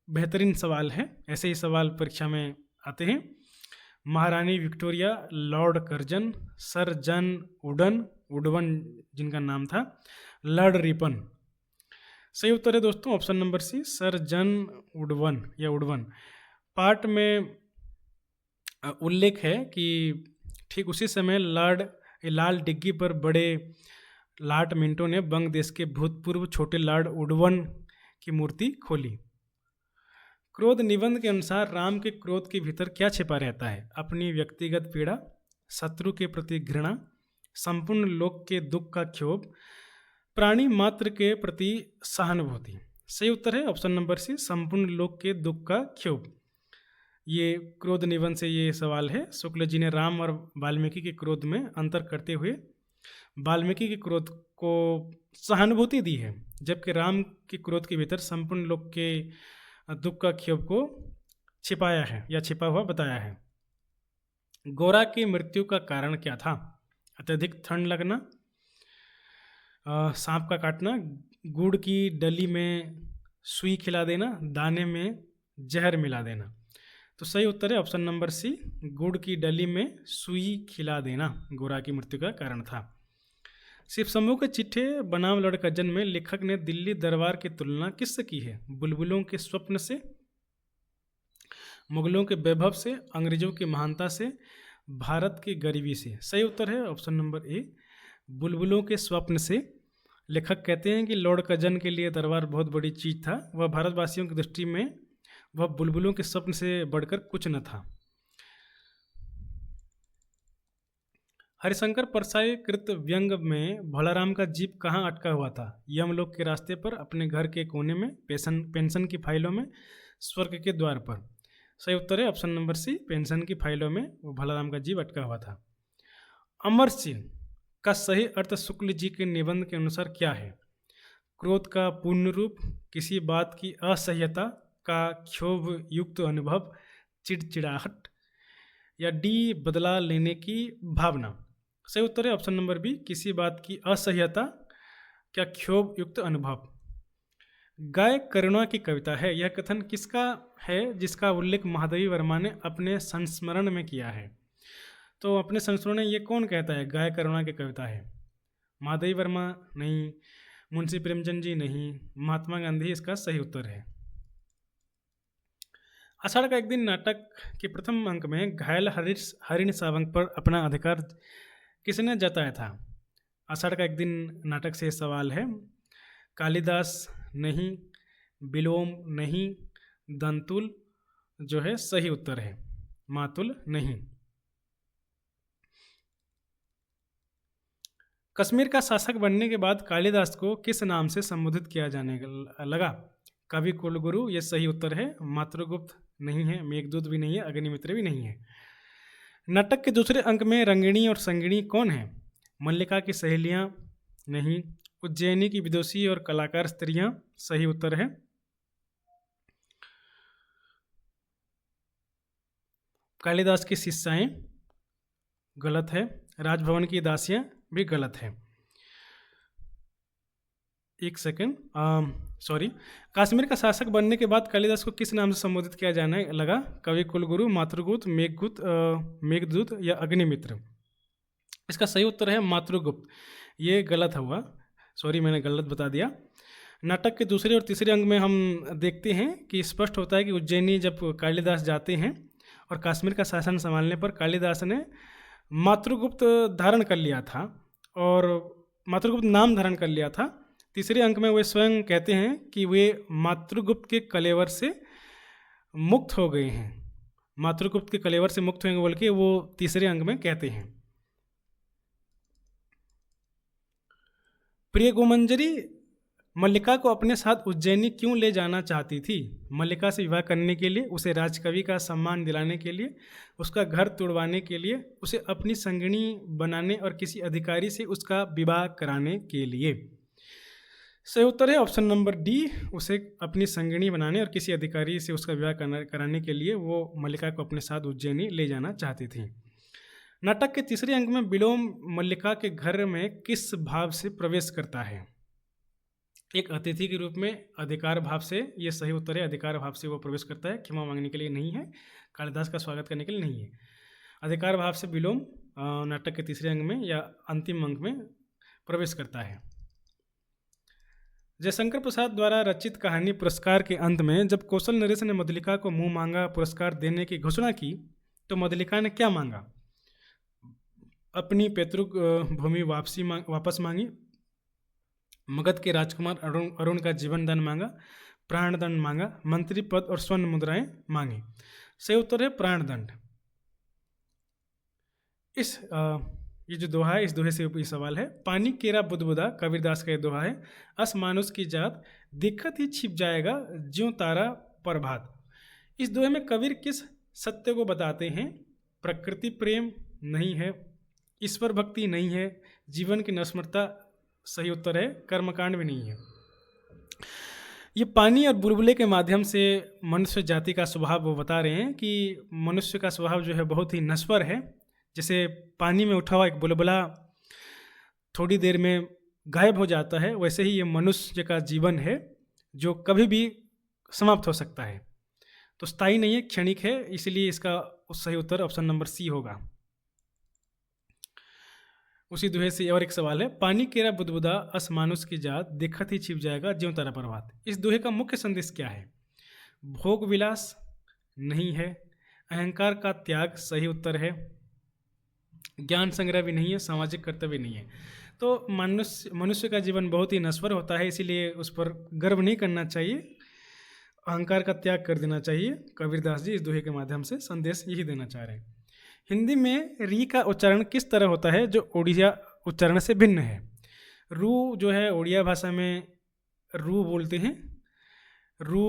बेहतरीन सवाल है। ऐसे ही सवाल परीक्षा में आते हैं। महारानी Victoria, Lord Curzon, sir John Woodburn जिनका नाम था, लॉर्ड रिपन। सही उत्तर है दोस्तों option number C, sir John Woodburn या वुडवन। पार्ट में उल्लेख है कि ठीक उसी समय लाल डिग्गी पर बड़े लॉर्ड मिंटो ने बंग देश के भूतपूर्व छोटे लॉर्ड वुडवन की मूर्ति खोली। क्रोध निबंध के अनुसार राम के क्रोध के भीतर क्या छिपा रहता है? अपनी व्यक्तिगत पीड़ा, शत्रु के प्रति घृणा, संपूर्ण लोक के दुख का क्षोभ, प्राणी मात्र के प्रति सहानुभूति। सही उत्तर है ऑप्शन नंबर सी, संपूर्ण लोक के दुख का क्षोभ। ये क्रोध निबंध से ये सवाल है। शुक्ल जी ने राम और वाल्मीकि के क्रोध में अंतर करते हुए वाल्मीकि के क्रोध को सहानुभूति दी है, जबकि राम के क्रोध के भीतर संपूर्ण लोक के दुख का क्षोभ को छिपाया है या छिपा हुआ बताया है। गोरा की मृत्यु का कारण क्या था? अत्यधिक ठंड लगना, सांप का काटना, गुड़ की डली में सुई खिला देना, दाने में जहर मिला देना। तो सही उत्तर है ऑप्शन नंबर सी, गुड़ की डली में सुई खिला देना गोरा की मृत्यु का कारण था। शिवशंभु के चिट्ठे बनाम लॉर्ड कर्जन में लेखक ने दिल्ली दरबार की तुलना किससे की है? बुलबुलों के स्वप्न से, मुगलों के वैभव से, अंग्रेजों की महानता से, भारत की गरीबी से। सही उत्तर है ऑप्शन नंबर ए, बुलबुलों के स्वप्न से। लेखक कहते हैं कि लॉर्ड कर्जन के लिए दरबार बहुत बड़ी चीज़ था। वह भारतवासियों की दृष्टि में वह बुलबुलों के स्वप्न से बढ़कर कुछ न था। हरिशंकर परसाई कृत व्यंग में भोलाराम का जीप कहाँ अटका हुआ था? यमलोक के रास्ते पर, अपने घर के कोने में, पेंशन की फाइलों में, स्वर्ग के द्वार पर। सही उत्तर है ऑप्शन नंबर सी, पेंशन की फाइलों में वो भोलाराम का जीप अटका हुआ था। अमर सिंह का सही अर्थ शुक्ल जी के निबंध के अनुसार क्या है? क्रोध का पूर्ण रूप, किसी बात की असह्यता का क्षोभ युक्त अनुभव, चिड़चिड़ाहट, या डी बदला लेने की भावना। सही उत्तर है ऑप्शन नंबर बी, किसी बात की असह्यता क्या क्षोभ युक्त अनुभव। गाय करुणा की कविता है, यह कथन किसका है जिसका उल्लेख महादेवी वर्मा ने अपने संस्मरण में किया है? तो अपने संस्मरण में ये कौन कहता है गाय करुणा की कविता है? महादेवी वर्मा नहीं, मुंशी प्रेमचंद जी नहीं, महात्मा गांधी इसका सही उत्तर है। आषाढ़ का एक दिन नाटक के प्रथम अंक में घायल हरिण सावंग पर अपना अधिकार किसने जताया था? आषाढ़ का एक दिन नाटक से सवाल है। कालिदास नहीं, बिलोम नहीं, दंतुल जो है सही उत्तर है, मातुल नहीं। कश्मीर का शासक बनने के बाद कालिदास को किस नाम से संबोधित किया जाने लगा? कवि कुलगुरु, ये सही उत्तर है। मातृगुप्त नहीं है, मेघदूत भी नहीं है, अग्निमित्र भी नहीं है। नाटक के दूसरे अंक में रंगिणी और संगिणी कौन है? मल्लिका की सहेलियां नहीं, उज्जैनी की विदुषी और कलाकार स्त्रियां सही उत्तर है। कालिदास की शिष्याएं गलत है, राजभवन की दासियां भी गलत है। एक सेकेंड, सॉरी। कश्मीर का शासक बनने के बाद कालिदास को किस नाम से संबोधित किया जाने लगा? कवि कुलगुरु, मातृगुप्त, मेघदूत या अग्निमित्र। इसका सही उत्तर है मातृगुप्त। ये गलत हुआ, सॉरी मैंने गलत बता दिया। नाटक के दूसरे और तीसरे अंक में हम देखते हैं कि स्पष्ट होता है कि उज्जैनी जब कालिदास जाते हैं और कश्मीर का शासन संभालने पर कालिदास ने मातृगुप्त धारण कर लिया था और मातृगुप्त नाम धारण कर लिया था। तीसरे अंक में वे स्वयं कहते हैं कि वे मातृगुप्त के कलेवर से मुक्त हो गए हैं। मातृगुप्त के कलेवर से मुक्त होंगे बोल के वो तीसरे अंक में कहते हैं। प्रिय गोमंजरी मल्लिका को अपने साथ उज्जैनी क्यों ले जाना चाहती थी? मल्लिका से विवाह करने के लिए, उसे राजकवि का सम्मान दिलाने के लिए, उसका घर तोड़वाने के लिए, उसे अपनी संगिनी बनाने और किसी अधिकारी से उसका विवाह कराने के लिए। सही उत्तर है ऑप्शन नंबर डी। उसे अपनी संगिनी बनाने और किसी अधिकारी से उसका विवाह कराने के लिए वो मल्लिका को अपने साथ उज्जैनी ले जाना चाहती थी। नाटक के तीसरे अंक में विलोम मल्लिका के घर में किस भाव से प्रवेश करता है? एक अतिथि के रूप में, अधिकार भाव से, ये सही उत्तर है, अधिकार भाव से वो प्रवेश करता है, क्षमा मांगने के लिए नहीं है, कालिदास का स्वागत करने के लिए नहीं है। अधिकार भाव से विलोम नाटक के तीसरे अंक में या अंतिम अंक में प्रवेश करता है। जयशंकर प्रसाद द्वारा रचित कहानी पुरस्कार के अंत में जब कौशल नरेश ने मधुलिका को मुंह मांगा पुरस्कार देने की घोषणा की तो मधुलिका ने क्या मांगा? अपनी पैतृक भूमि वापस मांगी, मगध के राजकुमार अरुण का जीवन दान मांगा, प्राणदंड मांगा, मंत्री पद और स्वर्ण मुद्राएं मांगी। सही उत्तर है प्राणदंड। ये जो दोहा है, इस दोहे से ये सवाल है। पानी केरा बुदबुदा, कबीरदास का ये दोहा है। अस मानुष की जात, दिक्कत ही छिप जाएगा ज्यों तारा प्रभात। इस दोहे में कबीर किस सत्य को बताते हैं? प्रकृति प्रेम नहीं है, ईश्वर भक्ति नहीं है, जीवन की नश्वरता सही उत्तर है, कर्मकांड भी नहीं है। ये पानी और बुलबुले के माध्यम से मनुष्य जाति का स्वभाव वो बता रहे हैं कि मनुष्य का स्वभाव जो है बहुत ही नश्वर है। जैसे पानी में उठा हुआ एक बुलबुला थोड़ी देर में गायब हो जाता है, वैसे ही ये मनुष्य का जीवन है जो कभी भी समाप्त हो सकता है, तो स्थायी नहीं है, क्षणिक है। इसलिए इसका सही उत्तर ऑप्शन नंबर सी होगा। उसी दोहे से और एक सवाल है। पानी केरा बुदबुदा, अस मानुष की जात, दिक्कत ही छिप जाएगा ज्यों तारा प्रभात। इस दोहे का मुख्य संदेश क्या है? भोग विलास नहीं है, अहंकार का त्याग सही उत्तर है, ज्ञान संग्रह भी नहीं है, सामाजिक कर्तव्य नहीं है। तो मनुष्य का जीवन बहुत ही नश्वर होता है, इसीलिए उस पर गर्व नहीं करना चाहिए, अहंकार का त्याग कर देना चाहिए। कबीरदास जी इस दोहे के माध्यम से संदेश यही देना चाह रहे हैं। हिंदी में री का उच्चारण किस तरह होता है जो उड़िया उच्चारण से भिन्न है? रू जो है उड़िया भाषा में रू बोलते हैं, रू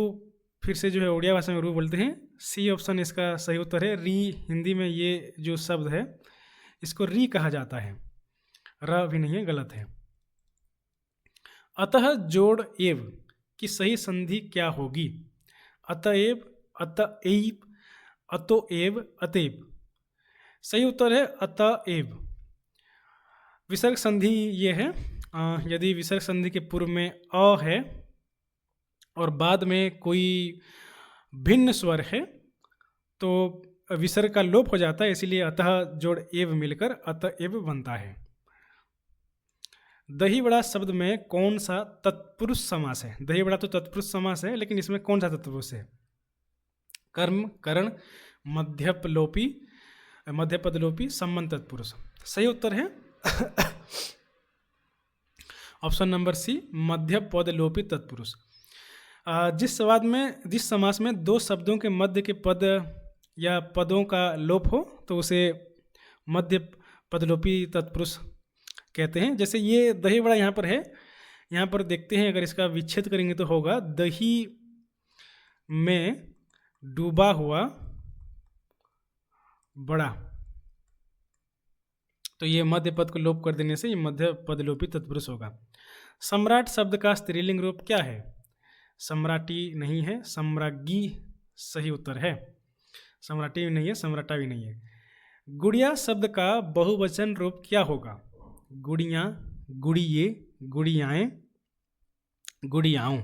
फिर से जो है उड़िया भाषा में रू बोलते हैं। सी ऑप्शन इसका सही उत्तर है। री हिंदी में ये जो शब्द है इसको री कहा जाता है, र भी नहीं है, गलत है। अतः जोड़ एव की सही संधि क्या होगी? अतएव, अतएव, अतोएव, अतएव। सही उत्तर है अतएव। विसर्ग संधि ये है, यदि विसर्ग संधि के पूर्व में अ है और बाद में कोई भिन्न स्वर है तो विसर्ग का लोप हो जाता है, इसीलिए अतः जोड़ एव मिलकर अतएव बनता है। दही बड़ा शब्द में कौन सा तत्पुरुष समास है? दही बड़ा तो तत्पुरुष समास है, लेकिन इसमें कौन सा तत्पुरुष है? कर्म, करण, मध्यपलोपी, मध्यपदलोपी, संबंध तत्पुरुष। सही उत्तर है ऑप्शन नंबर सी, मध्यपदलोपी तत्पुरुष। जिस समास में दो शब्दों के मध्य के पद या पदों का लोप हो तो उसे मध्य पदलोपी तत्पुरुष कहते हैं। जैसे ये दही बड़ा यहाँ पर है, यहाँ पर देखते हैं, अगर इसका विच्छेद करेंगे तो होगा दही में डूबा हुआ बड़ा, तो ये मध्य पद को लोप कर देने से ये मध्य पदलोपी तत्पुरुष होगा। सम्राट शब्द का स्त्रीलिंग रूप क्या है? सम्राटी नहीं है, सम्राज्ञी सही उत्तर है। सम्राटी भी नहीं है, सम्राटा भी नहीं है। गुड़िया शब्द का बहुवचन रूप क्या होगा? गुड़ियाँ, गुड़िये, गुड़ियाएँ, गुड़ियाओं।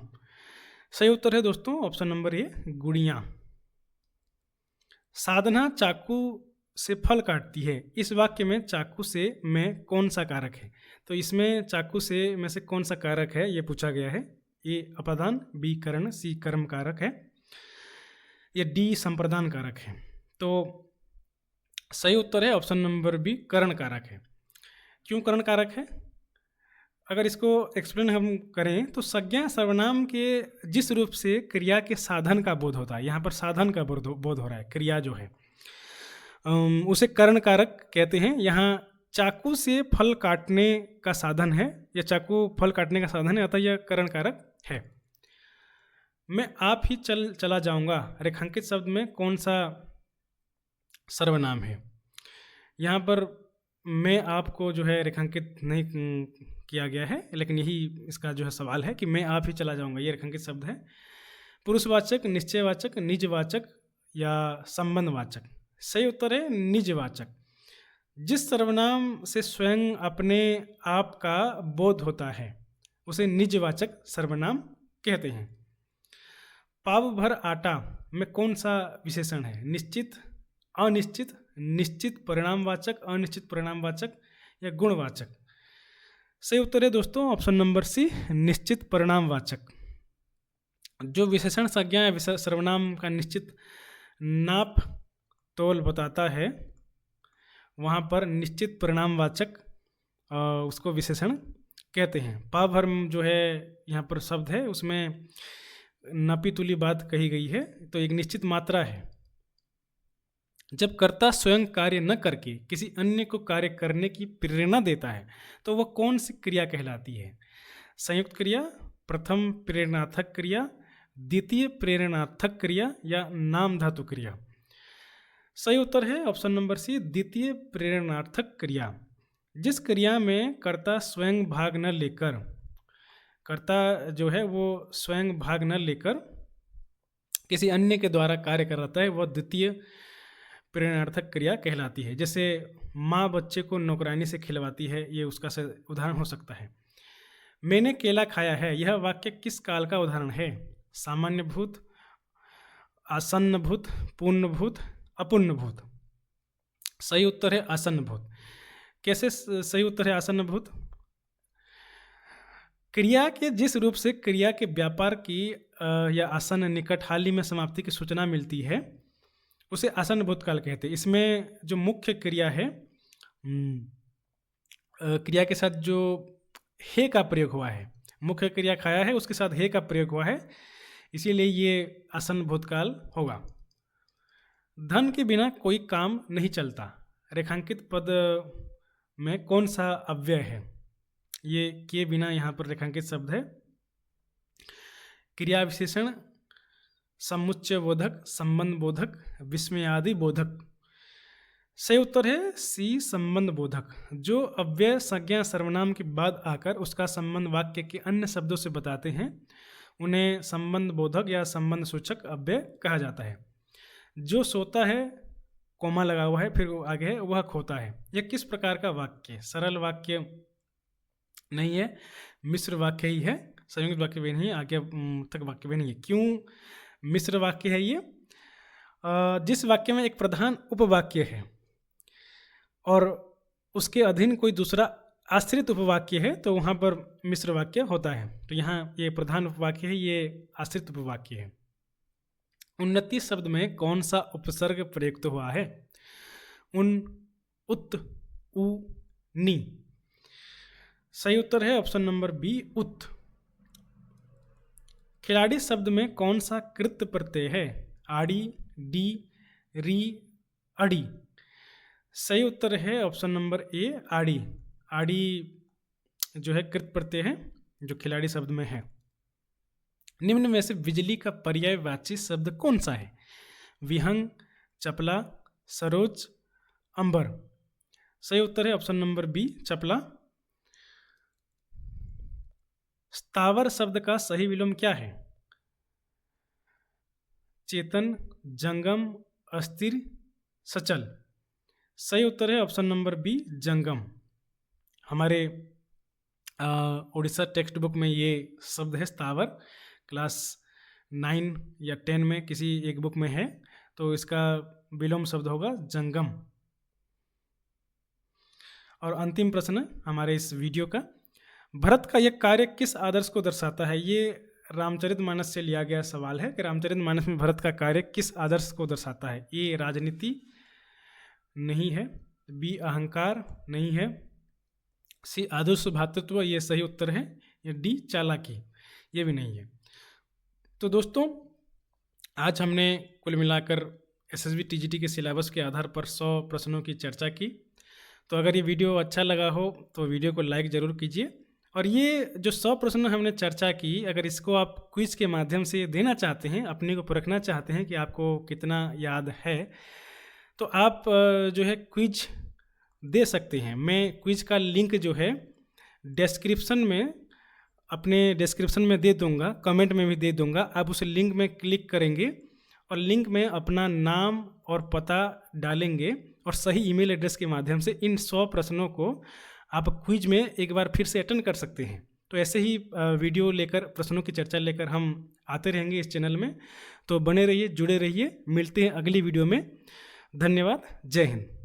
सही उत्तर है दोस्तों ऑप्शन नंबर ए, गुड़ियाँ। साधना चाकू से फल काटती है, इस वाक्य में चाकू से में कौन सा कारक है? तो इसमें चाकू से में से कौन सा कारक है ये पूछा गया है। ए अपादान, बी करण, सी कर्म कारक है, ये डी संप्रदान कारक है। तो सही उत्तर है ऑप्शन नंबर बी, करण कारक है। क्यों करण कारक है? अगर इसको एक्सप्लेन हम करें तो संज्ञा सर्वनाम के जिस रूप से क्रिया के साधन का बोध होता है, यहाँ पर साधन का बोध हो रहा है, क्रिया जो है उसे करण कारक कहते हैं। यहाँ चाकू से फल काटने का साधन है, या चाकू फल काटने का साधन है, अतः यह करण कारक है। मैं आप ही चला जाऊंगा रेखांकित शब्द में कौन सा सर्वनाम है? यहाँ पर मैं आपको जो है रेखांकित नहीं किया गया है, लेकिन यही इसका जो है सवाल है कि मैं आप ही चला जाऊंगा, ये रेखांकित शब्द है। पुरुषवाचक, निश्चयवाचक, निजवाचक या संबंधवाचक। सही उत्तर है निजवाचक। जिस सर्वनाम से स्वयं अपने आप का बोध होता है उसे निजवाचक सर्वनाम कहते हैं। पाव भर आटा में कौन सा विशेषण है? निश्चित, अनिश्चित, निश्चित परिणामवाचक, अनिश्चित परिणामवाचक या गुणवाचक। सही उत्तर है दोस्तों ऑप्शन नंबर सी, निश्चित परिणामवाचक। जो विशेषण संज्ञा या सर्वनाम का निश्चित नाप तोल बताता है वहाँ पर निश्चित परिणामवाचक उसको विशेषण कहते हैं। पाव भर जो है यहाँ पर शब्द है उसमें नापी तुली बात कही गई है, तो एक निश्चित मात्रा है। जब कर्ता स्वयं कार्य न करके किसी अन्य को कार्य करने की प्रेरणा देता है तो वह कौन सी क्रिया कहलाती है? संयुक्त क्रिया, प्रथम प्रेरणार्थक क्रिया, द्वितीय प्रेरणार्थक क्रिया या नाम धातु क्रिया। सही उत्तर है ऑप्शन नंबर सी, द्वितीय प्रेरणार्थक क्रिया। जिस क्रिया में कर्ता स्वयं भाग न लेकर, कर्ता जो है वो स्वयं भाग न लेकर किसी अन्य के द्वारा कार्य कराता है वह द्वितीय प्रेरणार्थक क्रिया कहलाती है। जैसे माँ बच्चे को नौकरानी से खिलवाती है, ये उसका उदाहरण हो सकता है। मैंने केला खाया है, यह वाक्य किस काल का उदाहरण है? सामान्य भूत, आसन्न भूत, पूर्ण भूत, अपूर्ण भूत। सही उत्तर है आसन्न भूत। कैसे सही उत्तर है आसन्न भूत? क्रिया के जिस रूप से क्रिया के व्यापार की या आसन्न, निकट, हाल ही में समाप्ति की सूचना मिलती है उसे आसन्न भूतकाल कहते हैं। इसमें जो मुख्य क्रिया है, क्रिया के साथ जो हे का प्रयोग हुआ है, मुख्य क्रिया खाया है उसके साथ हे का प्रयोग हुआ है, इसीलिए ये आसन्न भूतकाल होगा। धन के बिना कोई काम नहीं चलता। रेखांकित पद में कौन सा अव्यय है? ये के बिना यहाँ पर रेखांकित शब्द है। क्रिया विशेषण, समुच्चय बोधक, संबंध बोधक, विस्मयादि बोधक। सही उत्तर है सी, संबंध बोधक। जो अव्यय संज्ञा सर्वनाम के बाद आकर उसका संबंध वाक्य के अन्य शब्दों से बताते हैं उन्हें संबंध बोधक या संबंध सूचक अव्यय कहा जाता है। जो सोता है, कोमा लगा हुआ है, फिर आगे है वह खोता है। यह किस प्रकार का वाक्य? सरल वाक्य नहीं है, मिश्र वाक्य ही है, संयुक्त वाक्य भी नहीं है, आगे तक वाक्य भी नहीं है। क्यों मिश्र वाक्य है ये? जिस वाक्य में एक प्रधान उपवाक्य है और उसके अधीन कोई दूसरा आश्रित उपवाक्य है तो वहाँ पर मिश्र वाक्य होता है। तो यहाँ ये प्रधान उपवाक्य है, ये आश्रित उपवाक्य है। उन्नति शब्द में कौन सा उपसर्ग प्रयुक्त हुआ है? उन, उत, उ, नी। सही उत्तर है ऑप्शन नंबर बी, उत। खिलाड़ी शब्द में कौन सा कृत प्रत्यय है? आड़ी, डी, री, अड़ी। सही उत्तर है ऑप्शन नंबर ए, आड़ी। आड़ी जो है कृत प्रत्यय है जो खिलाड़ी शब्द में है। निम्न में से बिजली का पर्यायवाची शब्द कौन सा है? विहंग, चपला, सरोज, अंबर। सही उत्तर है ऑप्शन नंबर बी, चपला। स्थावर शब्द का सही विलोम क्या है? चेतन, जंगम, अस्थिर, सचल। सही उत्तर है ऑप्शन नंबर बी, जंगम। हमारे उड़ीसा टेक्स्ट बुक में ये शब्द है स्थावर, क्लास 9 या 10 में किसी एक बुक में है, तो इसका विलोम शब्द होगा जंगम। और अंतिम प्रश्न हमारे इस वीडियो का, भरत का यह कार्य किस आदर्श को दर्शाता है? ये रामचरितमानस से लिया गया सवाल है कि रामचरितमानस में भरत का कार्य किस आदर्श को दर्शाता है? ए, राजनीति नहीं है, बी, अहंकार नहीं है, सी, आदर्श भातृत्व, ये सही उत्तर है, या डी, चालाकी, ये भी नहीं है। तो दोस्तों आज हमने कुल मिलाकर एसएसबी टीजीटी के सिलेबस के आधार पर 100 प्रश्नों की चर्चा की। तो अगर ये वीडियो अच्छा लगा हो तो वीडियो को लाइक ज़रूर कीजिए। और ये जो 100 प्रश्न हमने चर्चा की, अगर इसको आप क्विज के माध्यम से देना चाहते हैं, अपने को परखना चाहते हैं कि आपको कितना याद है, तो आप जो है क्विज दे सकते हैं। मैं क्विज का लिंक जो है डिस्क्रिप्शन में, अपने डिस्क्रिप्शन में दे दूंगा, कमेंट में भी दे दूंगा। आप उस लिंक में क्लिक करेंगे और लिंक में अपना नाम और पता डालेंगे और सही ईमेल एड्रेस के माध्यम से इन 100 प्रश्नों को आप क्विज में एक बार फिर से अटेंड कर सकते हैं। तो ऐसे ही वीडियो लेकर, प्रश्नों की चर्चा लेकर हम आते रहेंगे इस चैनल में। तो बने रहिए, जुड़े रहिए। मिलते हैं अगली वीडियो में। धन्यवाद। जय हिंद।